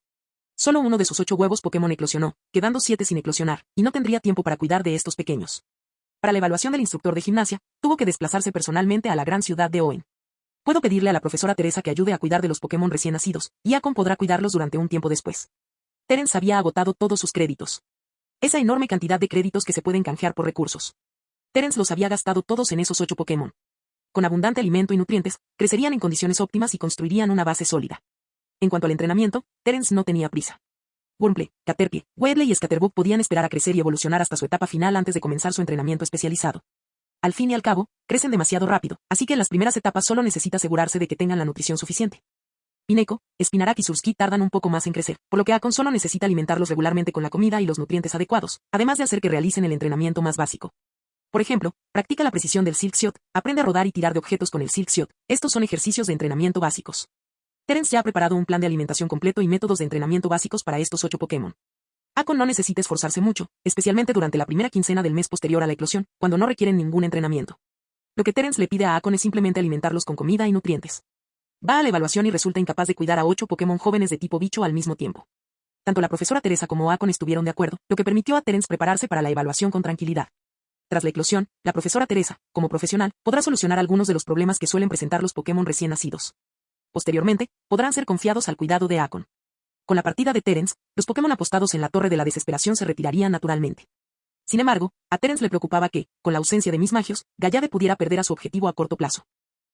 Speaker 2: Solo uno de sus 8 huevos Pokémon eclosionó, quedando 7 sin eclosionar, y no tendría tiempo para cuidar de estos pequeños. Para la evaluación del instructor de gimnasia, tuvo que desplazarse personalmente a la gran ciudad de Hoenn. Puedo pedirle a la profesora Teresa que ayude a cuidar de los Pokémon recién nacidos, y Akon podrá cuidarlos durante un tiempo después. Terence había agotado todos sus créditos. Esa enorme cantidad de créditos que se pueden canjear por recursos. Terence los había gastado todos en esos 8 Pokémon. Con abundante alimento y nutrientes, crecerían en condiciones óptimas y construirían una base sólida. En cuanto al entrenamiento, Terence no tenía prisa. Wurmple, Caterpie, Weedle y Scatterbug podían esperar a crecer y evolucionar hasta su etapa final antes de comenzar su entrenamiento especializado. Al fin y al cabo, crecen demasiado rápido, así que en las primeras etapas solo necesita asegurarse de que tengan la nutrición suficiente. Pineco, Spinarak y Surskit tardan un poco más en crecer, por lo que Akon solo necesita alimentarlos regularmente con la comida y los nutrientes adecuados, además de hacer que realicen el entrenamiento más básico. Por ejemplo, practica la precisión del Silk Shot, aprende a rodar y tirar de objetos con el Silk Shot. Estos son ejercicios de entrenamiento básicos. Terence ya ha preparado un plan de alimentación completo y métodos de entrenamiento básicos para estos 8 Pokémon. Akon no necesita esforzarse mucho, especialmente durante la primera quincena del mes posterior a la eclosión, cuando no requieren ningún entrenamiento. Lo que Terence le pide a Akon es simplemente alimentarlos con comida y nutrientes. Va a la evaluación y resulta incapaz de cuidar a 8 Pokémon jóvenes de tipo bicho al mismo tiempo. Tanto la profesora Teresa como Akon estuvieron de acuerdo, lo que permitió a Terence prepararse para la evaluación con tranquilidad. Tras la eclosión, la profesora Teresa, como profesional, podrá solucionar algunos de los problemas que suelen presentar los Pokémon recién nacidos. Posteriormente, podrán ser confiados al cuidado de Akon. Con la partida de Terence, los Pokémon apostados en la Torre de la Desesperación se retirarían naturalmente. Sin embargo, a Terence le preocupaba que, con la ausencia de Mismagius, Gallade pudiera perder a su objetivo a corto plazo.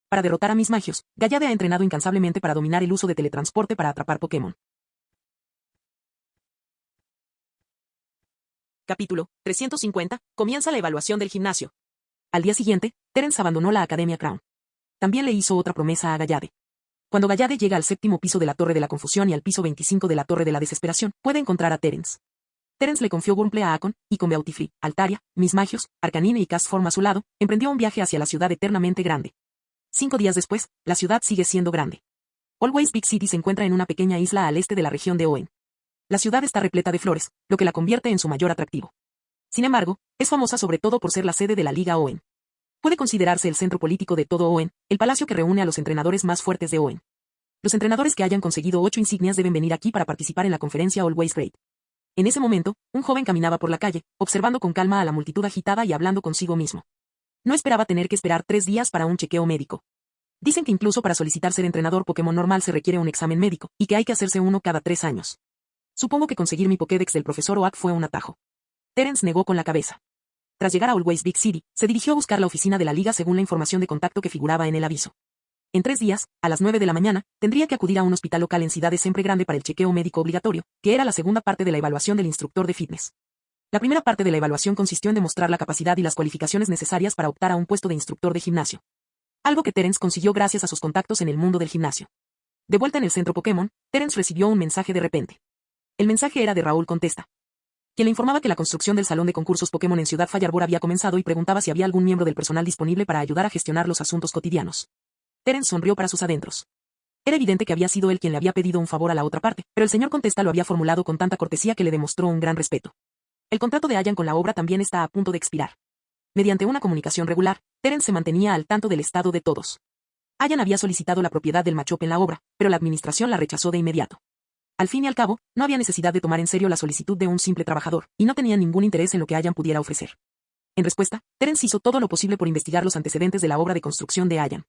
Speaker 2: Para derrotar a Mismagius, Gallade ha entrenado incansablemente para dominar el uso de teletransporte para atrapar Pokémon. Capítulo 350. Comienza la evaluación del gimnasio. Al día siguiente, Terence abandonó la Academia Crown. También le hizo otra promesa a Gallade. Cuando Gallade llega al 7º piso de la Torre de la Confusión y al piso 25 de la Torre de la Desesperación, puede encontrar a Terence. Terence le confió Wurmple a Akon, y con Beautifree, Altaria, Mismagius, Arcanine y Castform a su lado, emprendió un viaje hacia la ciudad eternamente grande. 5 días después, la ciudad sigue siendo grande. Always Big City se encuentra en una pequeña isla al este de la región de Hoenn. La ciudad está repleta de flores, lo que la convierte en su mayor atractivo. Sin embargo, es famosa sobre todo por ser la sede de la Liga Hoenn. Puede considerarse el centro político de todo Hoenn, el palacio que reúne a los entrenadores más fuertes de Hoenn. Los entrenadores que hayan conseguido 8 insignias deben venir aquí para participar en la conferencia Always Great. En ese momento, un joven caminaba por la calle, observando con calma a la multitud agitada y hablando consigo mismo. No esperaba tener que esperar 3 días para un chequeo médico. Dicen que incluso para solicitar ser entrenador Pokémon normal se requiere un examen médico, y que hay que hacerse uno cada 3 años. Supongo que conseguir mi Pokédex del profesor Oak fue un atajo. Terence negó con la cabeza. Tras llegar a Always Big City, se dirigió a buscar la oficina de la liga según la información de contacto que figuraba en el aviso. En 3 días, a las 9 de la mañana, tendría que acudir a un hospital local en Ciudad de Sempre Grande para el chequeo médico obligatorio, que era la segunda parte de la evaluación del instructor de fitness. La primera parte de la evaluación consistió en demostrar la capacidad y las cualificaciones necesarias para optar a un puesto de instructor de gimnasio. Algo que Terence consiguió gracias a sus contactos en el mundo del gimnasio. De vuelta en el centro Pokémon, Terence recibió un mensaje de repente. El mensaje era de Raúl Contesta, quien le informaba que la construcción del salón de concursos Pokémon en Ciudad Fireball había comenzado y preguntaba si había algún miembro del personal disponible para ayudar a gestionar los asuntos cotidianos. Terence sonrió para sus adentros. Era evidente que había sido él quien le había pedido un favor a la otra parte, pero el señor Contesta lo había formulado con tanta cortesía que le demostró un gran respeto. El contrato de Allan con la obra también está a punto de expirar. Mediante una comunicación regular, Terence se mantenía al tanto del estado de todos. Allan había solicitado la propiedad del Machop en la obra, pero la administración la rechazó de inmediato. Al fin y al cabo, no había necesidad de tomar en serio la solicitud de un simple trabajador, y no tenía ningún interés en lo que Allan pudiera ofrecer. En respuesta, Terence hizo todo lo posible por investigar los antecedentes de la obra de construcción de Allan.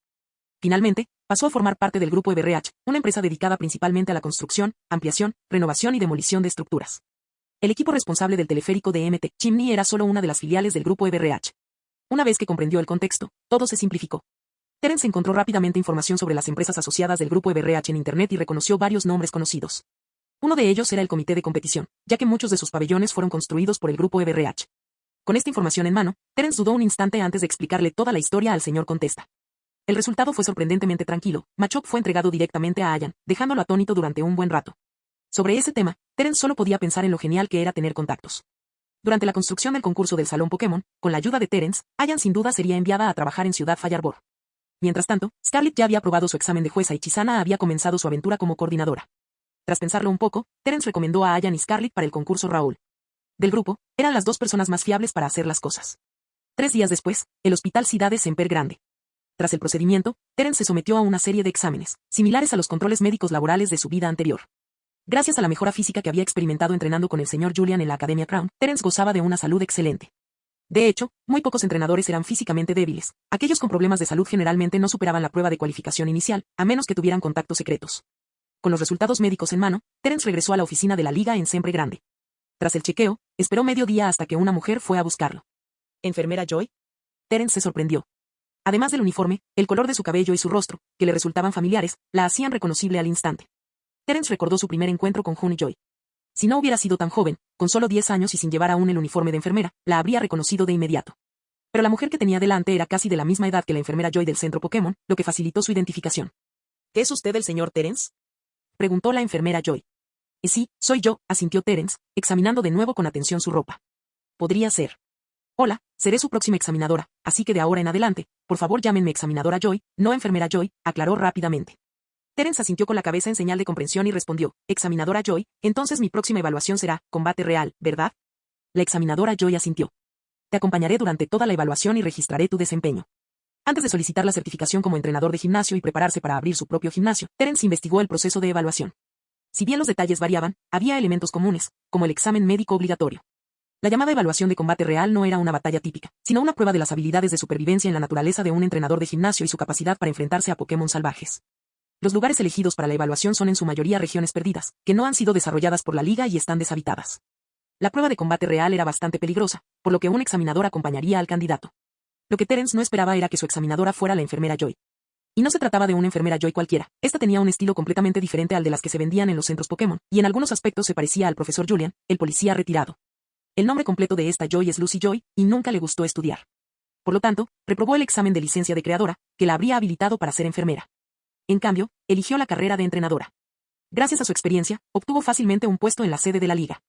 Speaker 2: Finalmente, pasó a formar parte del grupo EBRH, una empresa dedicada principalmente a la construcción, ampliación, renovación y demolición de estructuras. El equipo responsable del teleférico de MT Chimney era solo una de las filiales del grupo EBRH. Una vez que comprendió el contexto, todo se simplificó. Terence encontró rápidamente información sobre las empresas asociadas del grupo EBRH en Internet y reconoció varios nombres conocidos. Uno de ellos era el comité de competición, ya que muchos de sus pabellones fueron construidos por el grupo EBRH. Con esta información en mano, Terence dudó un instante antes de explicarle toda la historia al señor Contesta. El resultado fue sorprendentemente tranquilo. Machop fue entregado directamente a Allan, dejándolo atónito durante un buen rato. Sobre ese tema, Terence solo podía pensar en lo genial que era tener contactos. Durante la construcción del concurso del Salón Pokémon, con la ayuda de Terence, Allan sin duda sería enviada a trabajar en Ciudad Fireball. Mientras tanto, Scarlet ya había aprobado su examen de jueza y Chisana había comenzado su aventura como coordinadora. Tras pensarlo un poco, Terence recomendó a Allan y Scarlet para el concurso Raúl. Del grupo, eran las dos personas más fiables para hacer las cosas. 3 días después, el Hospital Ciudad de Sempre Grande. Tras el procedimiento, Terence se sometió a una serie de exámenes, similares a los controles médicos laborales de su vida anterior. Gracias a la mejora física que había experimentado entrenando con el señor Julian en la Academia Crown, Terence gozaba de una salud excelente. De hecho, muy pocos entrenadores eran físicamente débiles. Aquellos con problemas de salud generalmente no superaban la prueba de cualificación inicial, a menos que tuvieran contactos secretos. Con los resultados médicos en mano, Terence regresó a la oficina de la liga en Sempre Grande. Tras el chequeo, esperó medio día hasta que una mujer fue a buscarlo. ¿Enfermera Joy? Terence se sorprendió. Además del uniforme, el color de su cabello y su rostro, que le resultaban familiares, la hacían reconocible al instante. Terence recordó su primer encuentro con Honey Joy. Si no hubiera sido tan joven, con solo 10 años y sin llevar aún el uniforme de enfermera, la habría reconocido de inmediato. Pero la mujer que tenía delante era casi de la misma edad que la enfermera Joy del centro Pokémon, lo que facilitó su identificación. ¿Qué es usted el señor Terence? Preguntó la enfermera Joy. Sí, soy yo, asintió Terence, examinando de nuevo con atención su ropa. Podría ser. Hola, seré su próxima examinadora, así que de ahora en adelante, por favor llámenme examinadora Joy, no enfermera Joy, aclaró rápidamente. Terence asintió con la cabeza en señal de comprensión y respondió, examinadora Joy, entonces mi próxima evaluación será combate real, ¿verdad? La examinadora Joy asintió. Te acompañaré durante toda la evaluación y registraré tu desempeño. Antes de solicitar la certificación como entrenador de gimnasio y prepararse para abrir su propio gimnasio, Terence investigó el proceso de evaluación. Si bien los detalles variaban, había elementos comunes, como el examen médico obligatorio. La llamada evaluación de combate real no era una batalla típica, sino una prueba de las habilidades de supervivencia en la naturaleza de un entrenador de gimnasio y su capacidad para enfrentarse a Pokémon salvajes. Los lugares elegidos para la evaluación son en su mayoría regiones perdidas, que no han sido desarrolladas por la liga y están deshabitadas. La prueba de combate real era bastante peligrosa, por lo que un examinador acompañaría al candidato. Lo que Terence no esperaba era que su examinadora fuera la enfermera Joy. Y no se trataba de una enfermera Joy cualquiera, esta tenía un estilo completamente diferente al de las que se vendían en los centros Pokémon, y en algunos aspectos se parecía al profesor Julian, el policía retirado. El nombre completo de esta Joy es Lucy Joy, y nunca le gustó estudiar. Por lo tanto, reprobó el examen de licencia de creadora, que la habría habilitado para ser enfermera. En cambio, eligió la carrera de entrenadora. Gracias a su experiencia, obtuvo fácilmente un puesto en la sede de la liga.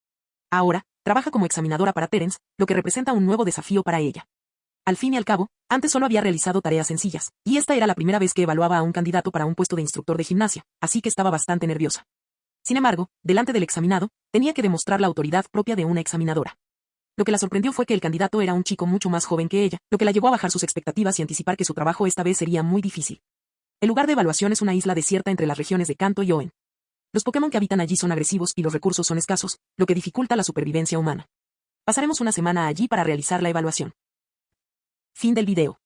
Speaker 2: Ahora, trabaja como examinadora para Terence, lo que representa un nuevo desafío para ella. Al fin y al cabo, antes solo había realizado tareas sencillas, y esta era la primera vez que evaluaba a un candidato para un puesto de instructor de gimnasia, así que estaba bastante nerviosa. Sin embargo, delante del examinado, tenía que demostrar la autoridad propia de una examinadora. Lo que la sorprendió fue que el candidato era un chico mucho más joven que ella, lo que la llevó a bajar sus expectativas y anticipar que su trabajo esta vez sería muy difícil. El lugar de evaluación es una isla desierta entre las regiones de Kanto y Hoenn. Los Pokémon que habitan allí son agresivos y los recursos son escasos, lo que dificulta la supervivencia humana. Pasaremos una semana allí para realizar la evaluación. Fin del video.